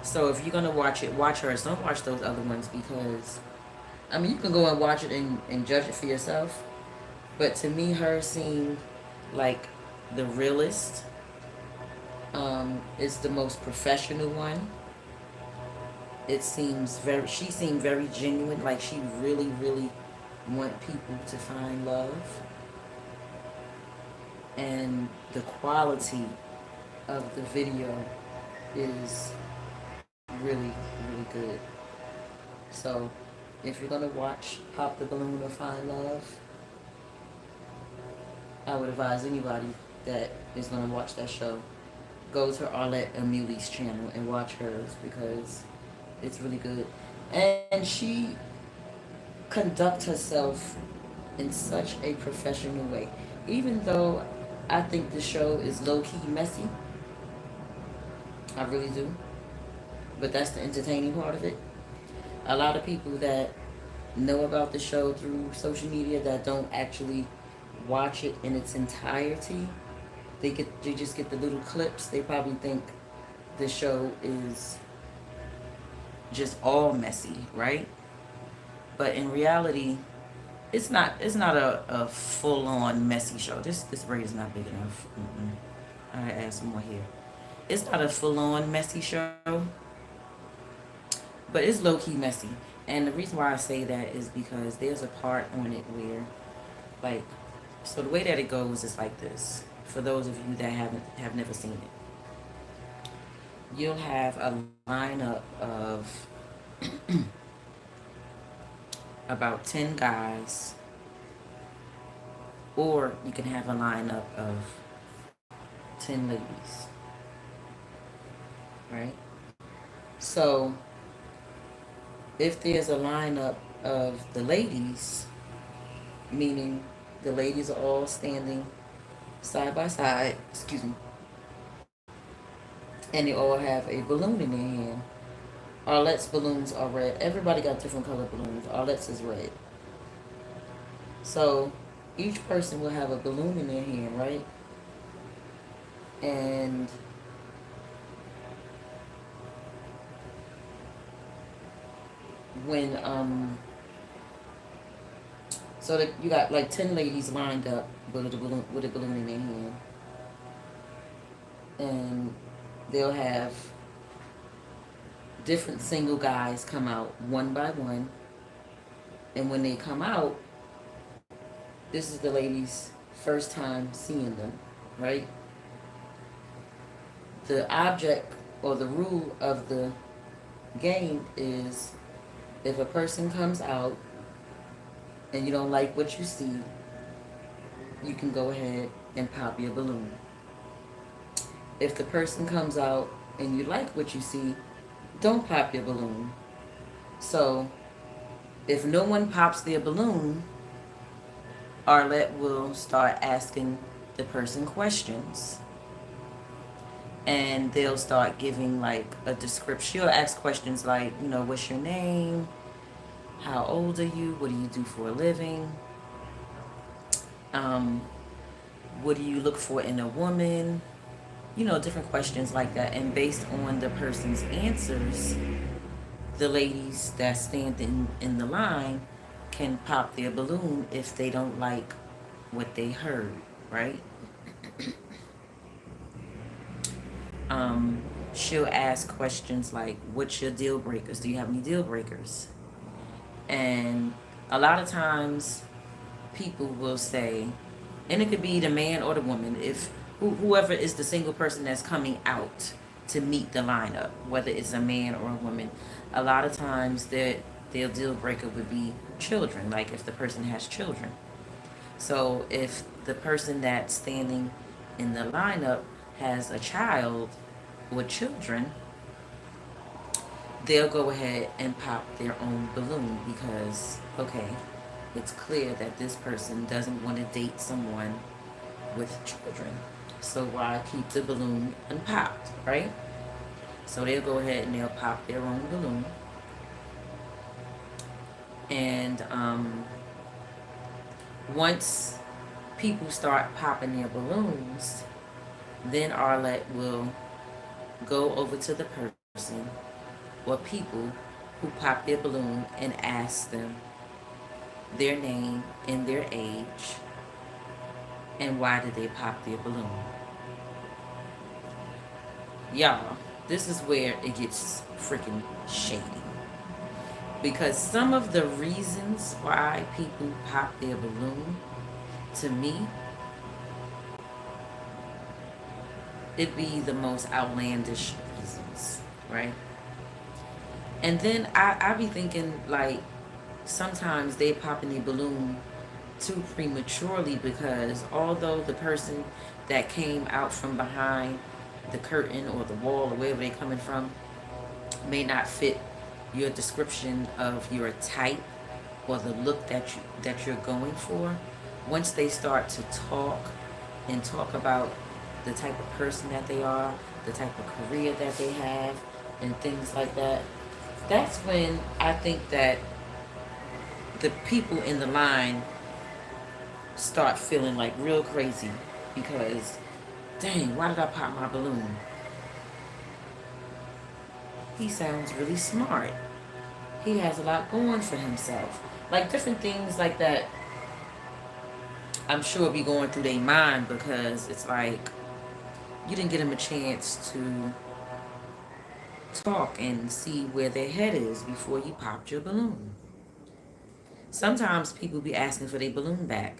So if you're gonna watch it, watch hers. Don't watch those other ones, because I mean, you can go and watch it and judge it for yourself. But to me, her seemed like the realest. It's the most professional one. She seemed very genuine, like she really, really want people to find love. and the quality of the video is really good. So if you're gonna watch Pop the Balloon or Find Love, I would advise anybody that is gonna watch that show, go to Arlette Amuli's channel and watch hers because it's really good. And she conducts herself in such a professional way. Even though I think the show is low-key messy, I really do. But that's the entertaining part of it. A lot of people that know about the show through social media that don't actually watch it in its entirety, they just get the little clips. They probably think the show is just all messy, right? But in reality, it's not a full on messy show. This braid is not big enough. I gotta add some more here. It's not a full on messy show, but it's low key messy. And the reason why I say that is because there's a part on it where, like, so the way that it goes is like this. For those of you that have never seen it, you'll have a lineup of about 10 guys, or you can have a lineup of 10 ladies, right? So if there's a lineup of the ladies, meaning the ladies are all standing side by side, excuse me, and they all have a balloon in their hand. Arlette's balloons are red. Everybody got different color balloons. Arlette's is red. So each person will have a balloon in their hand, right? And when so that you got like 10 ladies lined up with a balloon in their hand, and they'll have different single guys come out one by one, and when they come out, this is the ladies' first time seeing them, right? The object or the rule of the game is if a person comes out and you don't like what you see, you can go ahead and pop your balloon. If the person comes out and you like what you see, don't pop your balloon. So if no one pops their balloon, Arlette will start asking the person questions. And they'll start giving like a description. She'll ask questions like, what's your name? How old are you? What do you do for a living? What do you look for in a woman? Different questions like that. And based on the person's answers, the ladies that stand in the line can pop their balloon if they don't like what they heard, right? She'll ask questions like, what's your deal breakers? Do you have any deal breakers? And a lot of times people will say, and it could be the man or the woman, if whoever is the single person that's coming out to meet the lineup, whether it's a man or a woman, a lot of times their deal breaker would be children, like if the person has children. So if the person that's standing in the lineup has a child with children, they'll go ahead and pop their own balloon because, okay, it's clear that this person doesn't want to date someone with children. So why keep the balloon unpopped, right? So they'll go ahead and they'll pop their own balloon. And once people start popping their balloons, then Arlette will go over to the person or people who pop their balloon and ask them their name and their age and why did they pop their balloon. Y'all, this is where it gets freaking shady. Because some of the reasons why people pop their balloon, to me, It'd be the most outlandish reasons, right? And then I be thinking, like, sometimes they pop in the balloon too prematurely, because although the person that came out from behind the curtain or the wall or wherever they're coming from may not fit your description of your type or the look that you're going for, once they start to talk about the type of person that they are, the type of career that they have, and things like that, that's when I think that the people in the line start feeling like real crazy, because, dang, why did I pop my balloon? He sounds really smart. He has a lot going for himself. Like, different things like that, I'm sure be going through their mind, because it's like you didn't get them a chance to talk and see where their head is before you popped your balloon. Sometimes people be asking for their balloon back,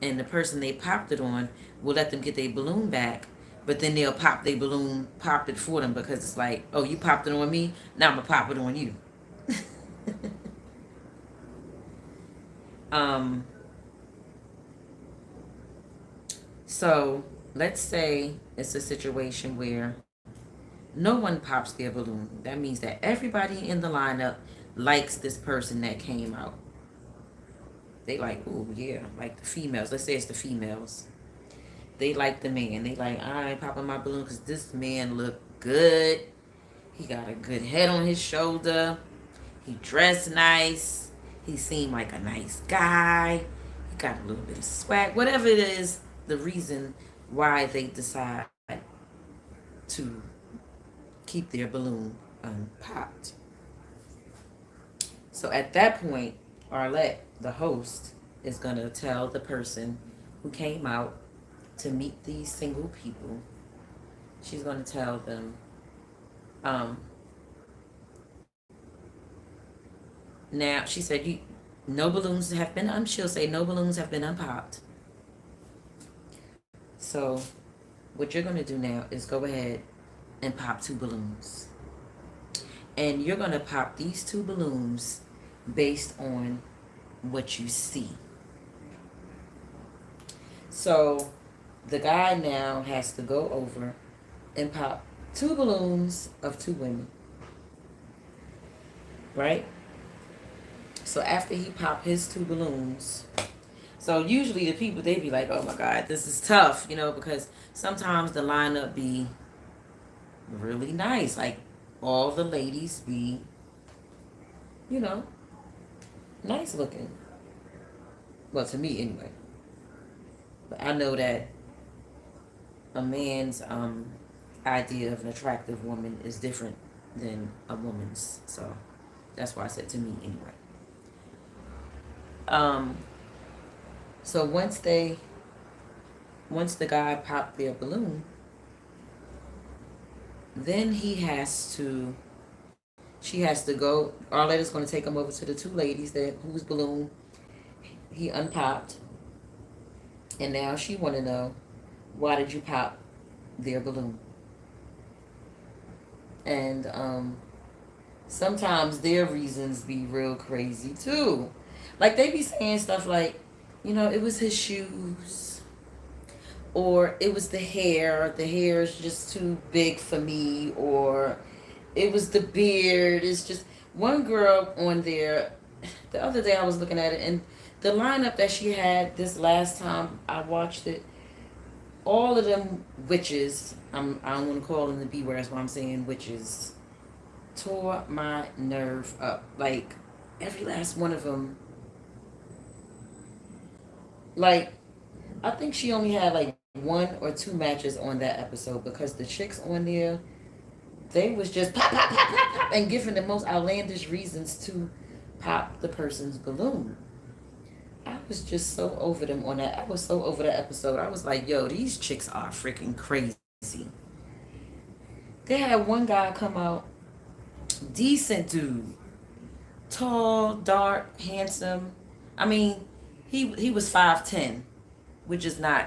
and the person they popped it on will let them get their balloon back, but then they'll pop it for them, because it's like, oh, you popped it on me, now I'm gonna pop it on you. um so let's say it's a situation where no one pops their balloon. That means that everybody in the lineup likes this person that came out. They like, oh yeah, like the females. Let's say it's the females. They like the man. They like, I ain't popping my balloon because this man look good. He got a good head on his shoulder. He dressed nice. He seemed like a nice guy. He got a little bit of swag. Whatever it is, the reason why they decide to keep their balloon unpopped. So at that point, Arlette, the host, is going to tell the person who came out to meet these single people, she's going to tell them, now, she said, no balloons have been, she'll say, no balloons have been unpopped. So what you're going to do now is go ahead and pop 2 balloons. And you're going to pop these 2 balloons based on what you see. So the guy now has to go over and pop 2 balloons of 2 women. Right? So after he popped his 2 balloons, so usually the people, they be like, oh my God, this is tough, because sometimes the lineup be really nice. Like, all the ladies be, nice looking. Well, to me anyway. But I know that a man's idea of an attractive woman is different than a woman's. So that's why I said to me anyway. So once the guy popped their balloon, then she has to go. Arletta's going to take him over to the 2 ladies whose balloon he unpopped, and now she want to know, why did you pop their balloon? And sometimes their reasons be real crazy too. Like, they be saying stuff like, it was his shoes, or it was the hair is just too big for me, or it was the beard. It's just, one girl on there, the other day I was looking at it, and the lineup that she had this last time I watched it, all of them witches, I don't want to call them the B words, but I'm saying witches, tore my nerve up. Like, every last one of them. Like, I think she only had like 1 or 2 matches on that episode, because the chicks on there, they was just pop, pop, pop, pop, pop, and giving the most outlandish reasons to pop the person's balloon. I was just so over them on that. I was so over that episode. I was like, yo, these chicks are freaking crazy. They had one guy come out, decent dude, tall, dark, handsome. I mean, he was 5'10", which is not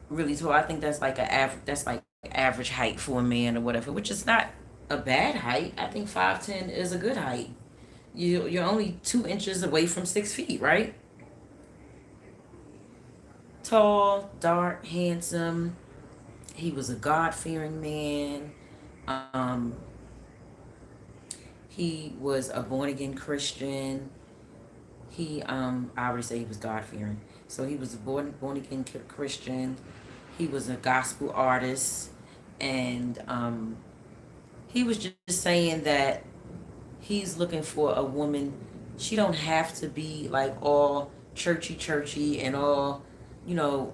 really tall. I think that's like an average. That's like average height for a man or whatever, which is not a bad height. I think 5'10" is a good height. You're only 2 inches away from 6 feet, right? Tall, dark, handsome. He was a God-fearing man. Um, he was a born-again Christian. I already say he was God-fearing. So he was a born-again Christian. He was a gospel artist. And he was just saying that he's looking for a woman. She don't have to be like all churchy and all, you know,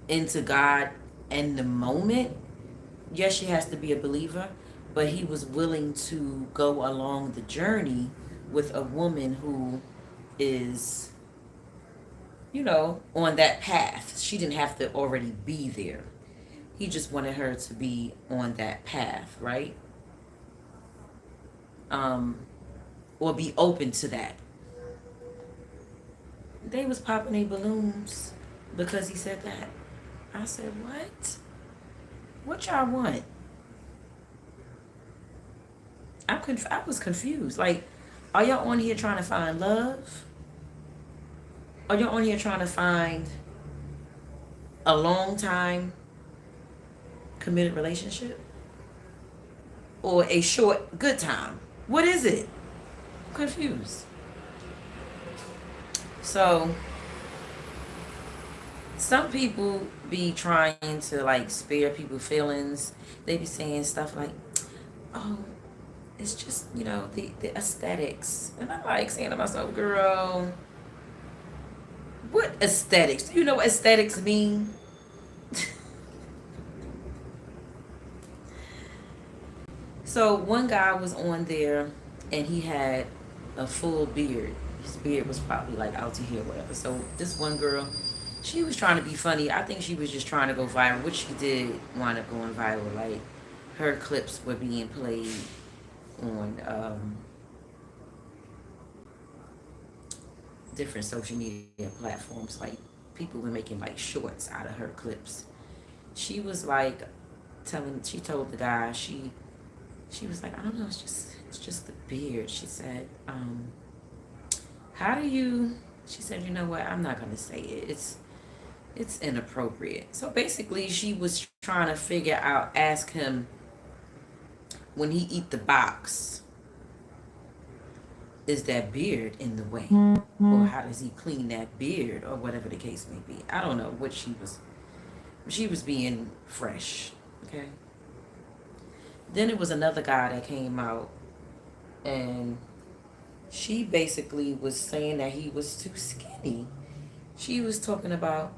into God in the moment. Yes, she has to be a believer, but he was willing to go along the journey with a woman who is, on that path. She didn't have to already be there. He just wanted her to be on that path, right? Or be open to that. They was popping their balloons because he said that. I said, what? What y'all want? I was confused. Like, are y'all on here trying to find love? Are y'all on here trying to find a long time committed relationship? Or a short good time? What is it? I'm confused. So, some people be trying to like spare people feelings. They be saying stuff like, oh, it's just, the aesthetics. And I'm like saying to myself, girl, what aesthetics? Do you know what aesthetics mean? So one guy was on there and he had a full beard. His beard was probably like out to here, whatever. So this one girl, she was trying to be funny. I think she was just trying to go viral, which she did wind up going viral. Like, her clips were being played on different social media platforms. Like, people were making like shorts out of her clips. She was like she told the guy, she was like, I don't know, it's just the beard. She said, how do you, she said, you know what, I'm not gonna say it. It's inappropriate. So basically she was trying to ask him, when he eat the box, is that beard in the way? Or how does he clean that beard? Or whatever the case may be. I don't know what she was being fresh. Okay. Then it was another guy that came out, and she basically was saying that he was too skinny. She was talking about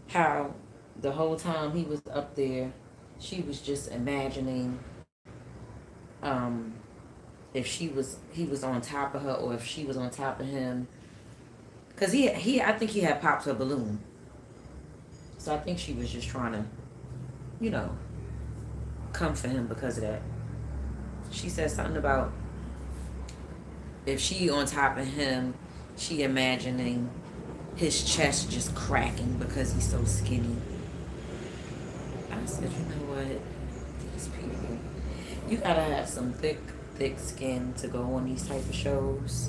how the whole time he was up there, she was just imagining if he was on top of her, or if she was on top of him. Because I think he had popped her balloon. So I think she was just trying to, come for him because of that. She said something about if she on top of him, she imagining his chest just cracking because he's so skinny. I said, you know what? These people, you gotta have some thick skin to go on these type of shows.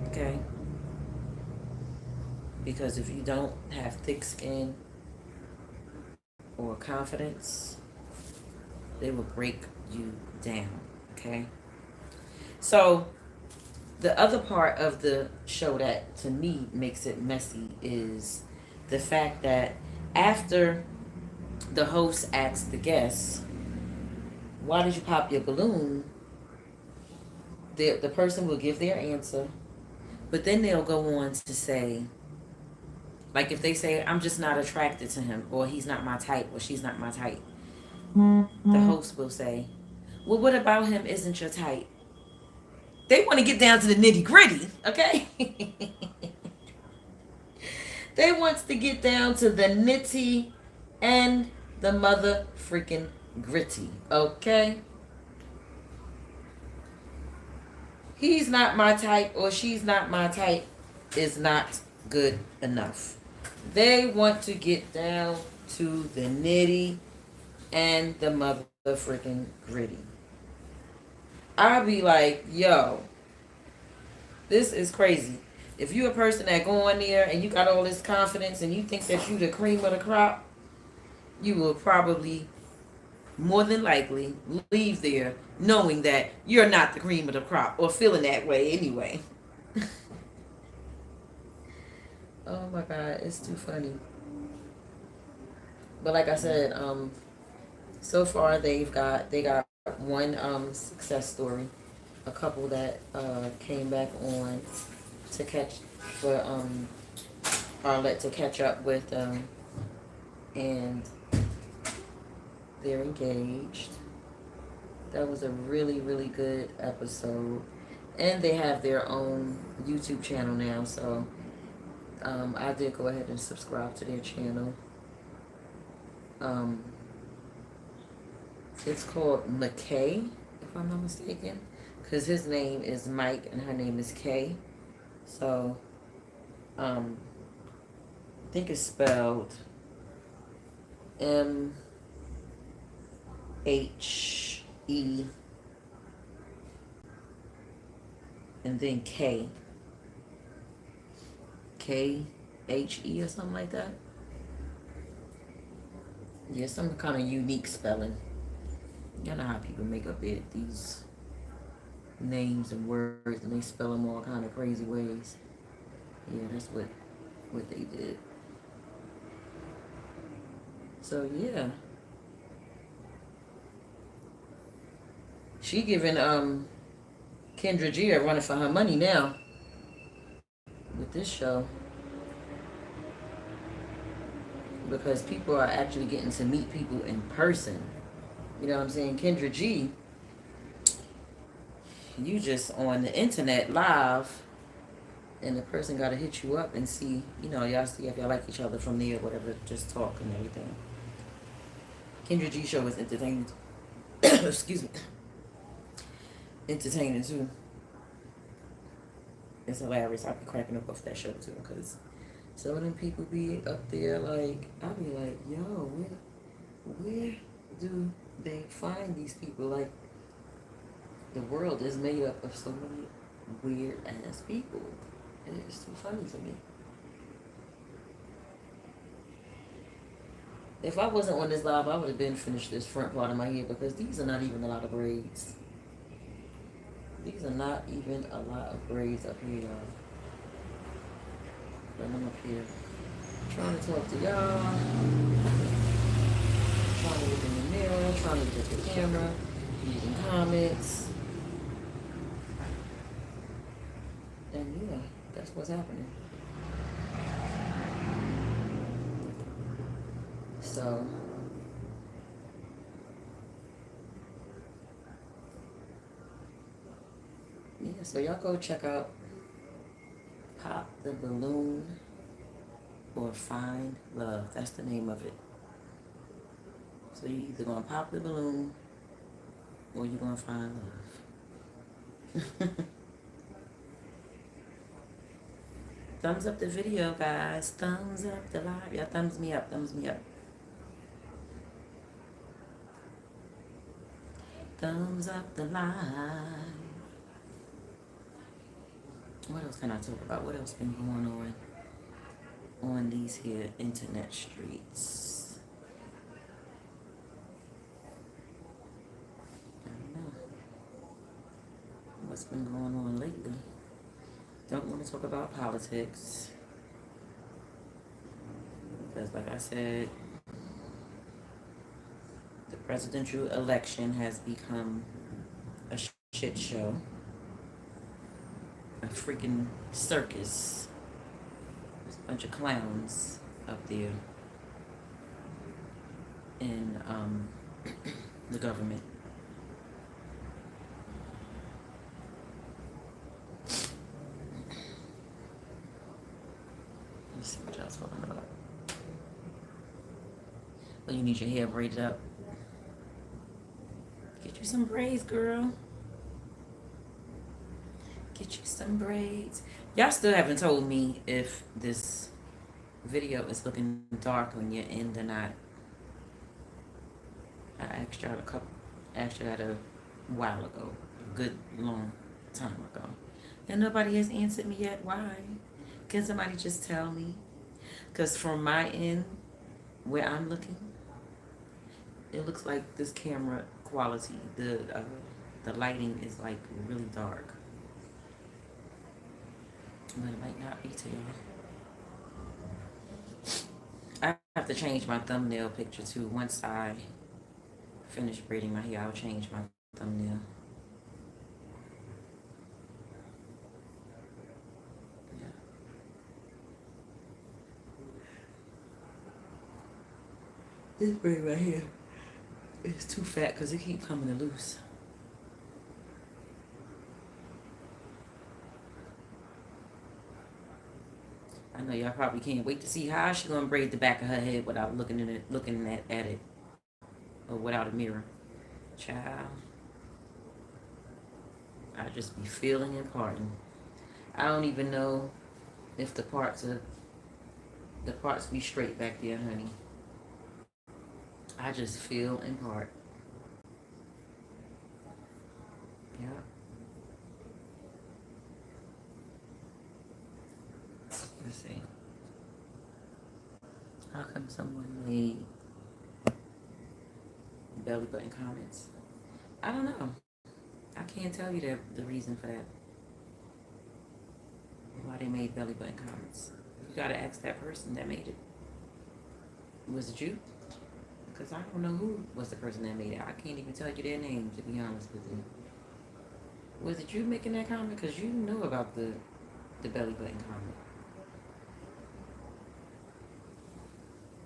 Okay? Because if you don't have thick skin or confidence, they will break you down. Okay? So, the other part of the show that to me makes it messy is the fact that after the host asks the guests, why did you pop your balloon? The person will give their answer, but then they'll go on to say, like if they say, I'm just not attracted to him, or he's not my type, or she's not my type, the host will say, well, what about him isn't your type? They want to get down to the nitty gritty, okay? They want to get down to the nitty and the mother freaking gritty, okay? He's not my type or she's not my type is not good enough. They want to get down to the nitty and the mother freaking gritty. I'll be like, yo, this is crazy. If you a person that go on there and you got all this confidence and you think that you the cream of the crop, you will probably more than likely leave there knowing that you're not the cream of the crop or feeling that way anyway. Oh my god, it's too funny. But like I said, so far they got one success story, a couple that came back on to catch for Arlette to catch up with them, and they're engaged. That was a really, really good episode. And they have their own YouTube channel now, so I did go ahead and subscribe to their channel. Um, it's called McKay, if I'm not mistaken, because his name is Mike and her name is Kay. So, I think it's spelled MHE and then KHE or something like that. Yeah, some kind of unique spelling. You know how people make up these names and words and they spell them all kind of crazy ways. Yeah, that's what they did. So yeah, she giving Kendra G a running for her money now with this show, because people are actually getting to meet people in person. You know what I'm saying? Kendra G, you just on the internet live, and the person got to hit you up and see, y'all see if y'all like each other from there, whatever, just talk and everything. Kendra G show is entertaining. Excuse me. Entertaining too. It's hilarious. I be cracking up off that show too, because some of them people be up there like, I be like, yo, where do they find these people? Like, the world is made up of so many weird ass people, and it's too funny to me. If I wasn't on this live, I would have been finished this front part of my hair, because these are not even a lot of braids. These are not even a lot of braids up here, y'all. But I'm up here trying to talk to y'all, trying to look in the mirror, trying to look at the camera, reading comments. And yeah, that's what's happening. So, yeah, so y'all go check out Pop the Balloon or Find Love. That's the name of it. So you either gonna pop the balloon or you're gonna find love. Thumbs up the video, guys. Thumbs up the live. Yeah, thumbs me up. Thumbs me up. Thumbs up the live. What else can I talk about? What else been going on these here internet streets? I don't know. What's been going on lately? Don't want to talk about politics, because like I said, the presidential election has become a shit show, a freaking circus. There's a bunch of clowns up there in the government. Let's see what y'all talking about. Oh, you need your hair braided up. Get you some braids, girl. Get you some braids. Y'all still haven't told me if this video is looking dark when you're in the knot. I asked you that a while ago, a good long time ago. And nobody has answered me yet. Why? Can somebody just tell me? Because from my end, where I'm looking, it looks like this camera quality, the lighting is like really dark. But it might not be to y'all. I have to change my thumbnail picture too. Once I finish braiding my hair, I'll change my thumbnail. Yeah. This braid right here is too fat because it keeps coming loose. I know y'all probably can't wait to see how she's gonna braid the back of her head without looking at it, or without a mirror. Child, I just be feeling and parting. I don't even know if the parts be straight back there, honey. I just feel and part. Yeah. Let's see. How come someone made belly button comments? I don't know. I can't tell you the reason for that. Why they made belly button comments. You gotta ask that person that made it. Was it you? Because I don't know who was the person that made it. I can't even tell you their name, to be honest with you. Was it you making that comment? Because you know about the belly button comment.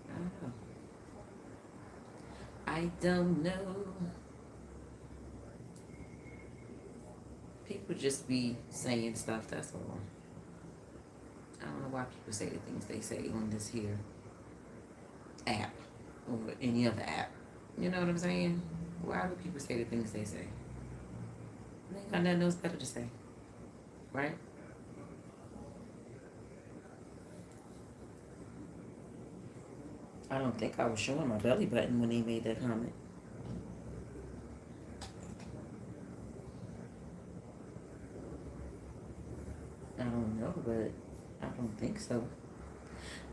I don't know. I don't know. People just be saying stuff, that's all. I don't know why people say the things they say on this here app or any other app. You know what I'm saying? Why do people say the things they say? They ain't got nothing else better to say. Right? I don't think I was showing my belly button when they made that comment. I don't know, but I don't think so.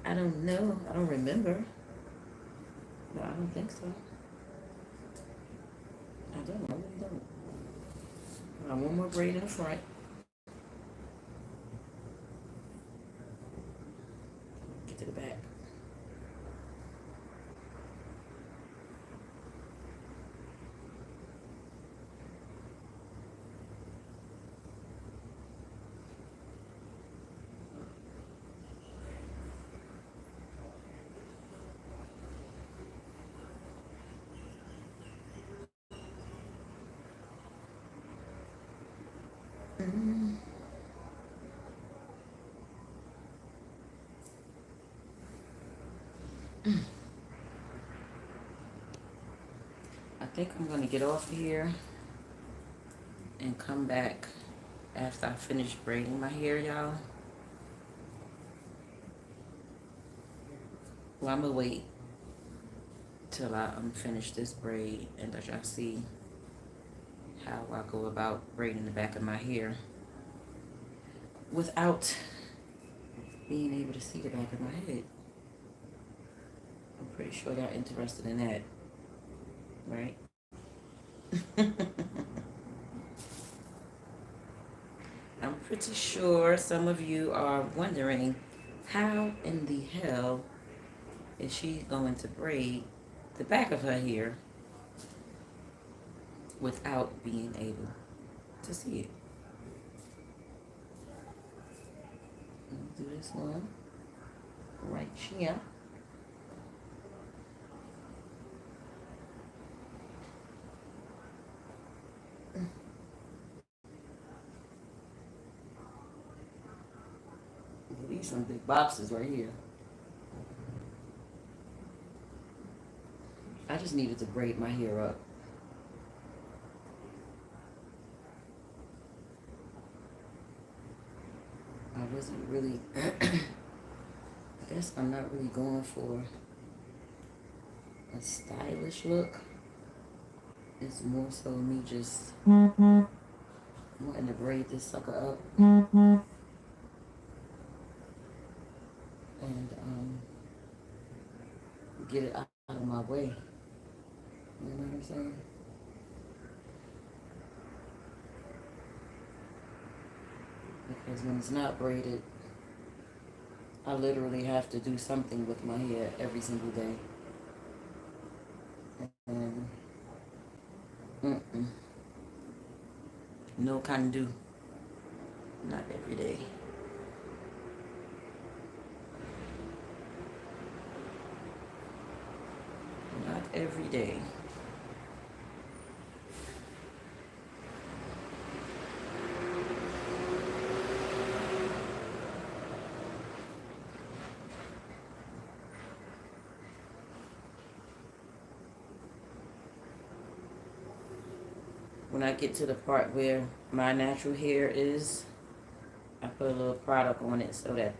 I don't know. I don't remember. No, I don't think so. I don't. I really don't. I have one more braid in the front. Get to the back. I think I'm going to get off here and come back after I finish braiding my hair, y'all. Well, I'm going to wait till I finish this braid and let y'all see how I go about braiding the back of my hair without being able to see the back of my head. I'm pretty sure y'all interested in that, right? I'm pretty sure some of you are wondering how in the hell is she going to braid the back of her hair without being able to see it. Do this one right here. These some big boxes right here. I just needed to braid my hair up. I wasn't really guess I'm not really going for a stylish look. It's more so me just wanting to braid this sucker up and get it out of my way. You know what I'm saying? Because when it's not braided, I literally have to do something with my hair every single day. And no can do. Not every day. Not every day. When I get to the part where my natural hair is, I put a little product on it so that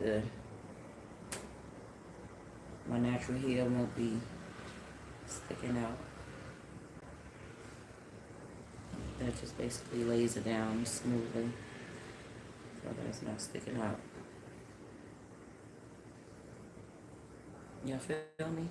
my natural hair won't be sticking out. That just basically lays it down smoothly so that it's not sticking out. Y'all feel me?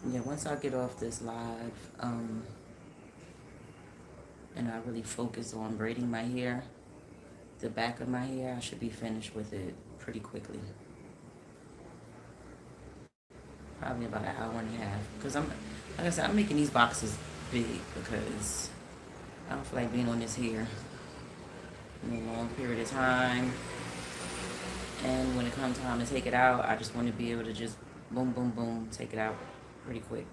Yeah, once I get off this live, and I really focus on braiding my hair, the back of my hair, I should be finished with it pretty quickly. Probably about an hour and a half. Because like I said, I'm making these boxes big because I don't feel like being on this hair in a long period of time. And when it comes time to take it out, I just want to be able to just boom, boom, boom, take it out pretty quick.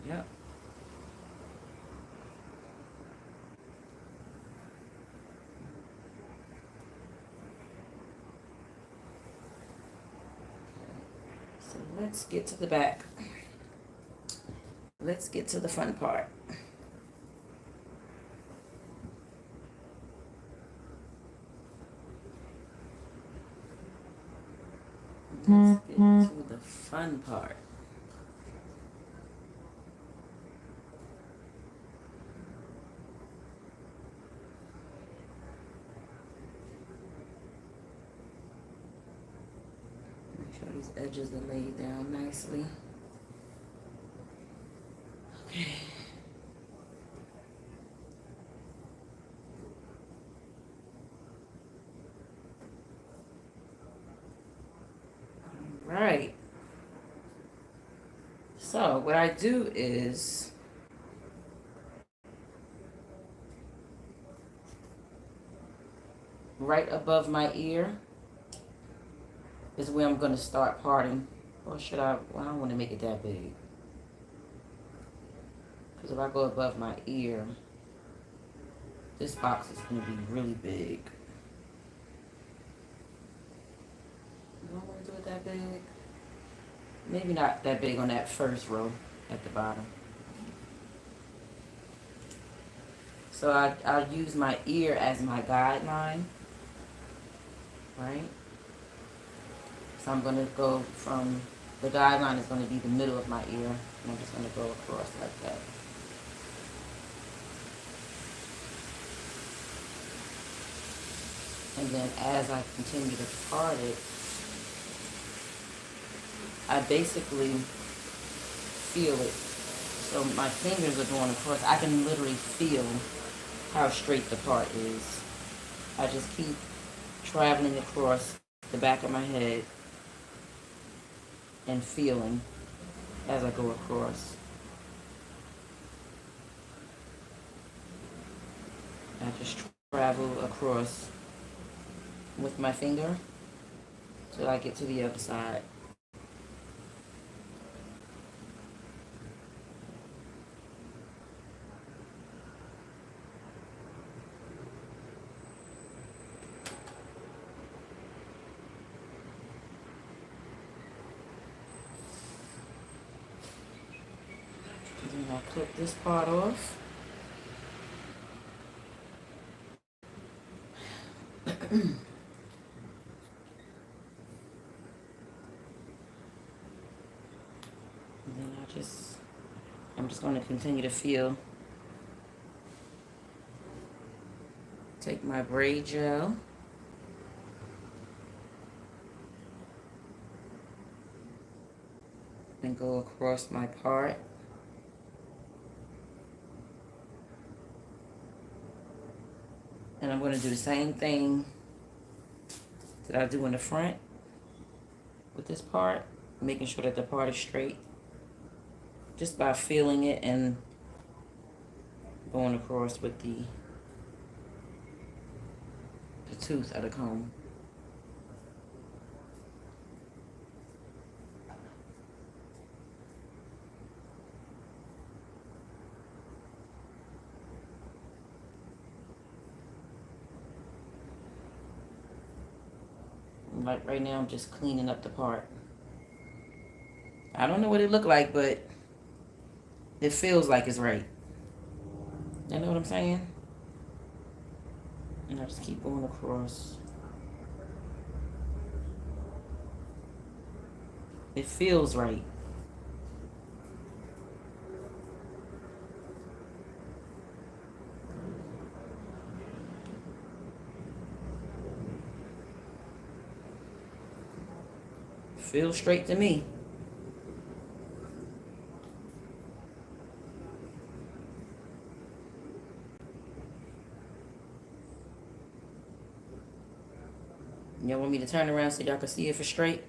Yep. So let's get to the back. Let's get to the fun part. Let's get to the fun part. Make sure these edges are laid down nicely. Okay. Right. So what I do is right above my ear is where I'm going to start parting. Or should I? Well, I don't want to make it that big. Because if I go above my ear, this box is going to be really big. Do I want to do it that big? Maybe not that big on that first row at the bottom. So I'll use my ear as my guideline, right? So I'm going to go from, the guideline is going to be the middle of my ear, and I'm just going to go across like that. And then as I continue to part it, I basically feel it. So my fingers are going across. I can literally feel how straight the part is. I just keep traveling across the back of my head and feeling as I go across. I just travel across with my finger till I get to the other side. And then I'll clip this part off. And then I'm just going to continue to feel. Take my braid gel. And go across my part. And I'm going to do the same thing that I do in the front with this part, making sure that the part is straight. Just by feeling it and going across with the tooth of the comb. Like right now, I'm just cleaning up the part. I don't know what it looked like, but it feels like it's right. You know what I'm saying? And I just keep going across. It feels right. Feels straight to me. Y'all want me to turn around so y'all can see if it's straight?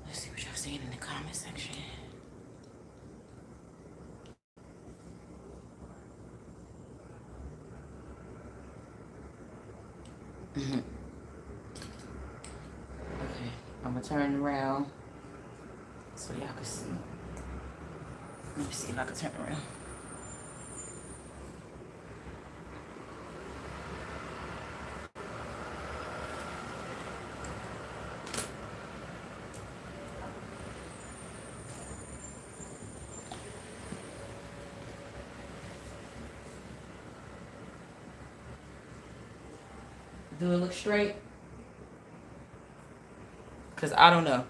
Let's see what y'all saying in the comment section. Okay, I'm gonna turn around so y'all can see. Let me see if I can turn around. Do it look straight? Because I don't know.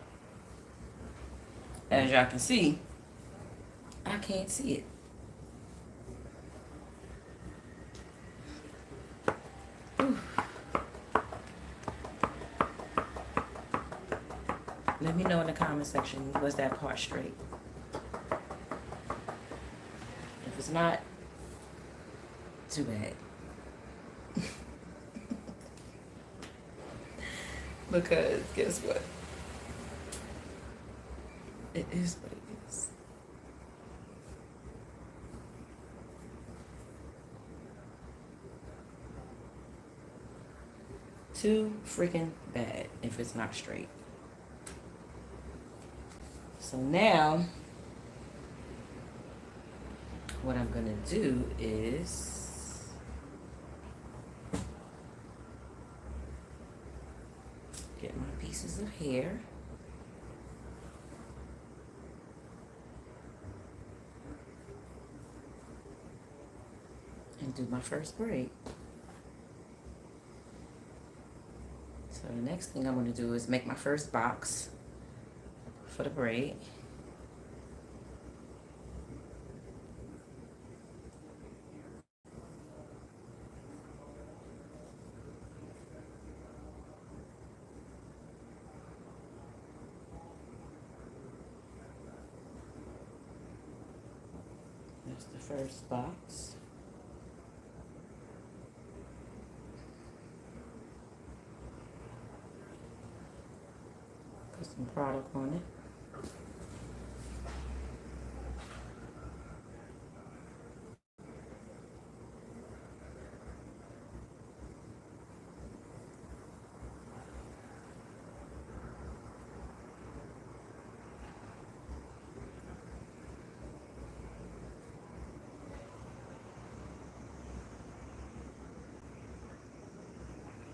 As y'all can see, I can't see it. Let me know in the comment section, was that part straight? If it's not, too bad. Because guess what? It is what it is. Too freaking bad if it's not straight. So now, what I'm gonna do is get my pieces of hair. And do my first braid. So the next thing I'm gonna do is make my first box for the braid. That's the first box. Put some product on it.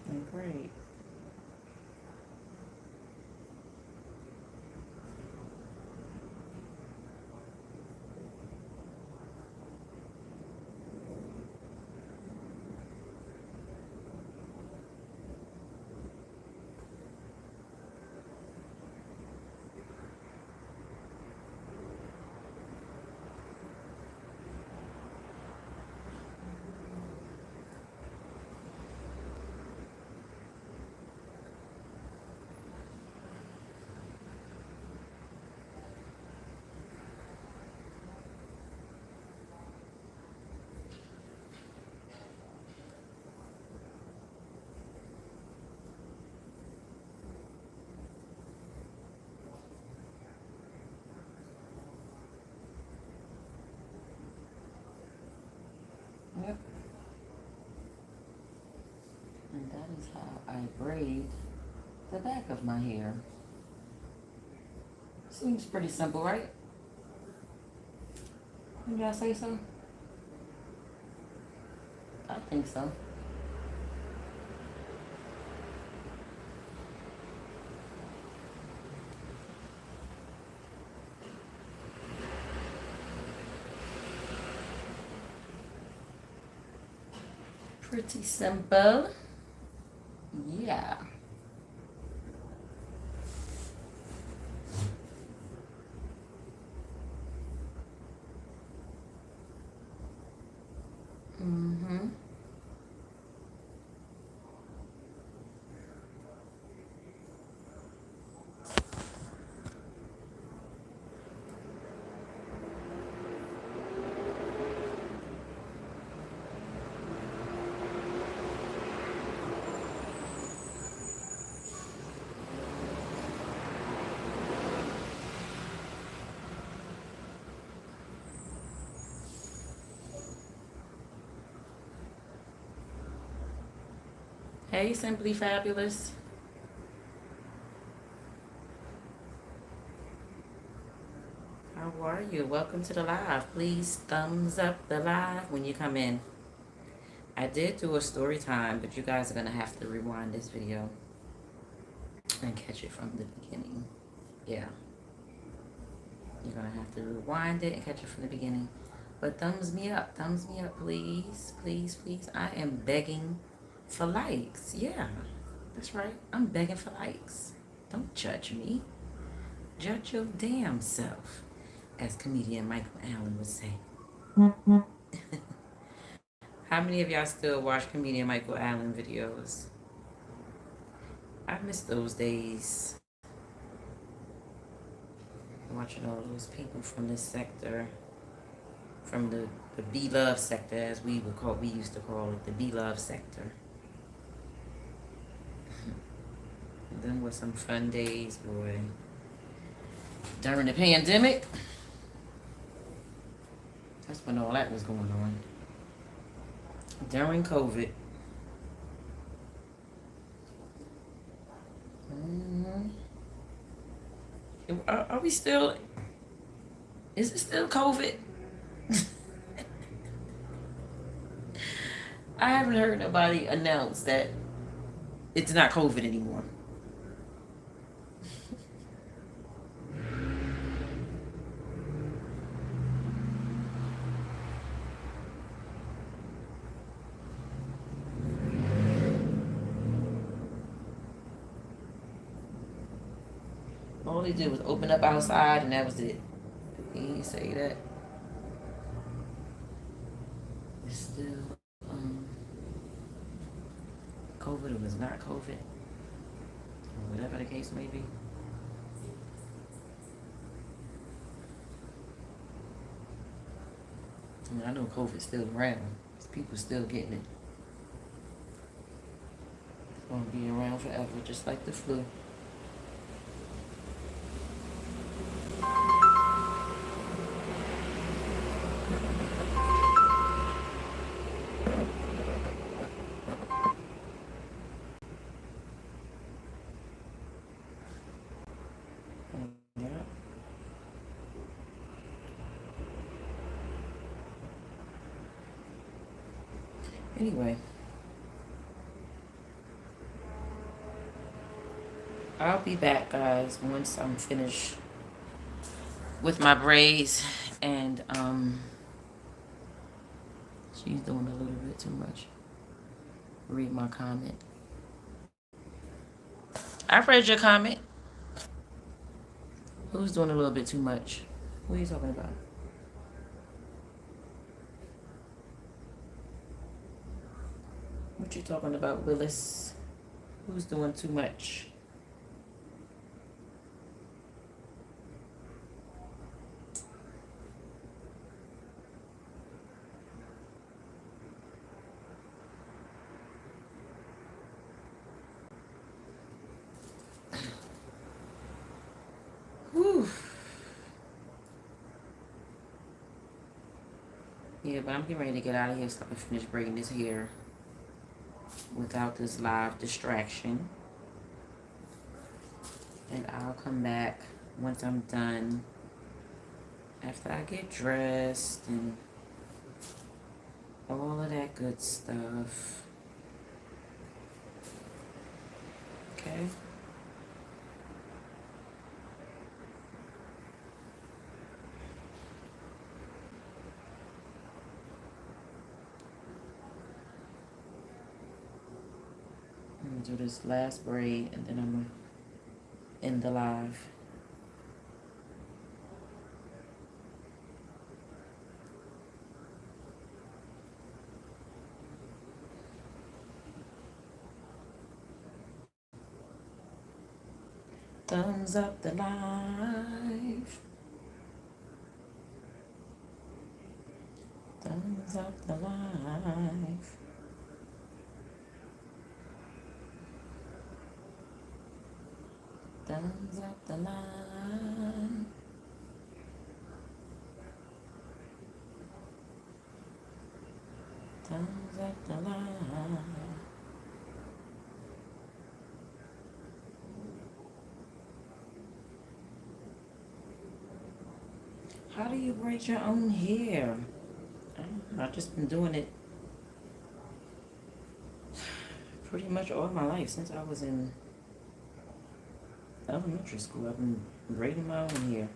And great. Yep. And that is how I braid the back of my hair. Seems pretty simple, right? Did y'all say so? I think so. Pretty simple. Yeah. Mm-hmm. Hey, Simply Fabulous. How are you? Welcome to the live. Please thumbs up the live when you come in. I did do a story time, but you guys are going to have to rewind this video and catch it from the beginning. Yeah. You're going to have to rewind it and catch it from the beginning. But thumbs me up, please. Please, please. I am begging for likes. Yeah, that's right. I'm begging for likes. Don't judge me. Judge your damn self, as comedian Michael Allen would say. How many of y'all still watch comedian Michael Allen videos? I miss those days. Watching all those people from this sector, from the Be-Love sector, as we used to call it, the Be-Love sector. Them were some fun days, boy. During the pandemic, that's when all that was going on. During COVID. Are we still, is it still COVID? I haven't heard nobody announce that it's not COVID anymore. All they did was open up outside and that was it. He didn't say that. It's still COVID or was not COVID. Or whatever the case may be. I mean, I know COVID's still around. People still getting it. It's gonna be around forever, just like the flu. Yeah. Anyway, I'll be back, guys, once I'm finished with my braids. And she's doing a little bit too much. Read my comment. I read your comment. Who's doing a little bit too much? What are you talking about? What you talking about, Willis? Who's doing too much? Whew. Yeah, but I'm getting ready to get out of here so I can finish braiding this hair without this live distraction. And I'll come back once I'm done, after I get dressed and all of that good stuff. Okay? I'm gonna do this last braid and then I'm gonna end the live. Thumbs up the live. Thumbs up the live. Thumbs up the live. Thumbs up the live. How do you braid your own hair? I've just been doing it pretty much all my life since I was in elementary school. I've been braiding my own hair,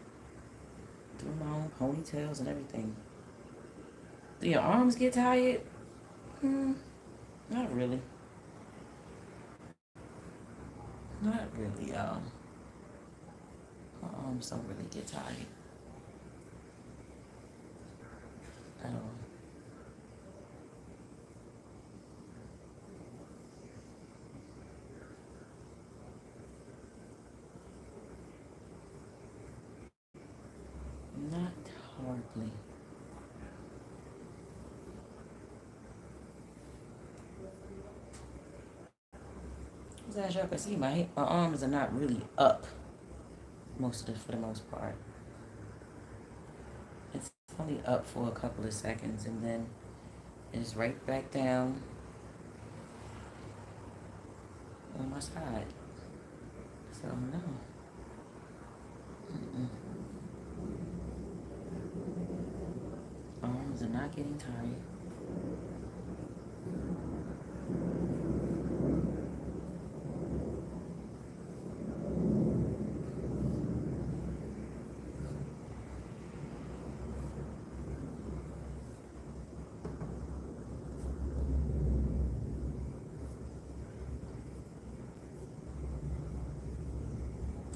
doing my own ponytails and everything. Do your arms get tired? Not really. Not really, y'all. My arms don't really get tired at all. Not hardly. As y'all can see, my arms are not really up for the most part. It's only up for a couple of seconds and then it's right back down on my side. So no. Arms are not getting tired.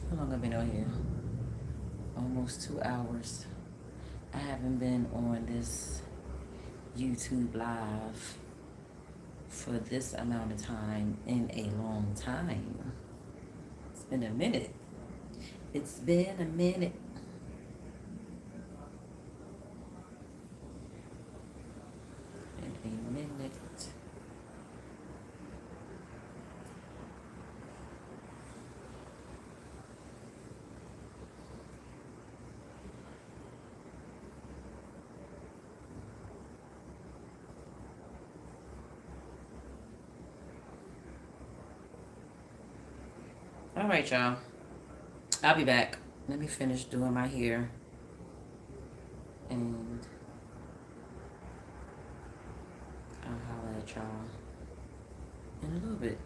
How long have I been on here? Almost 2 hours. I haven't been on this YouTube live for this amount of time in a long time. It's been a minute. It's been a minute. a minute. All right, y'all. I'll be back. Let me finish doing my hair. And I'll holler at y'all in a little bit.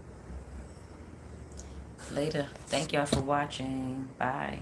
Later. Thank y'all for watching. Bye.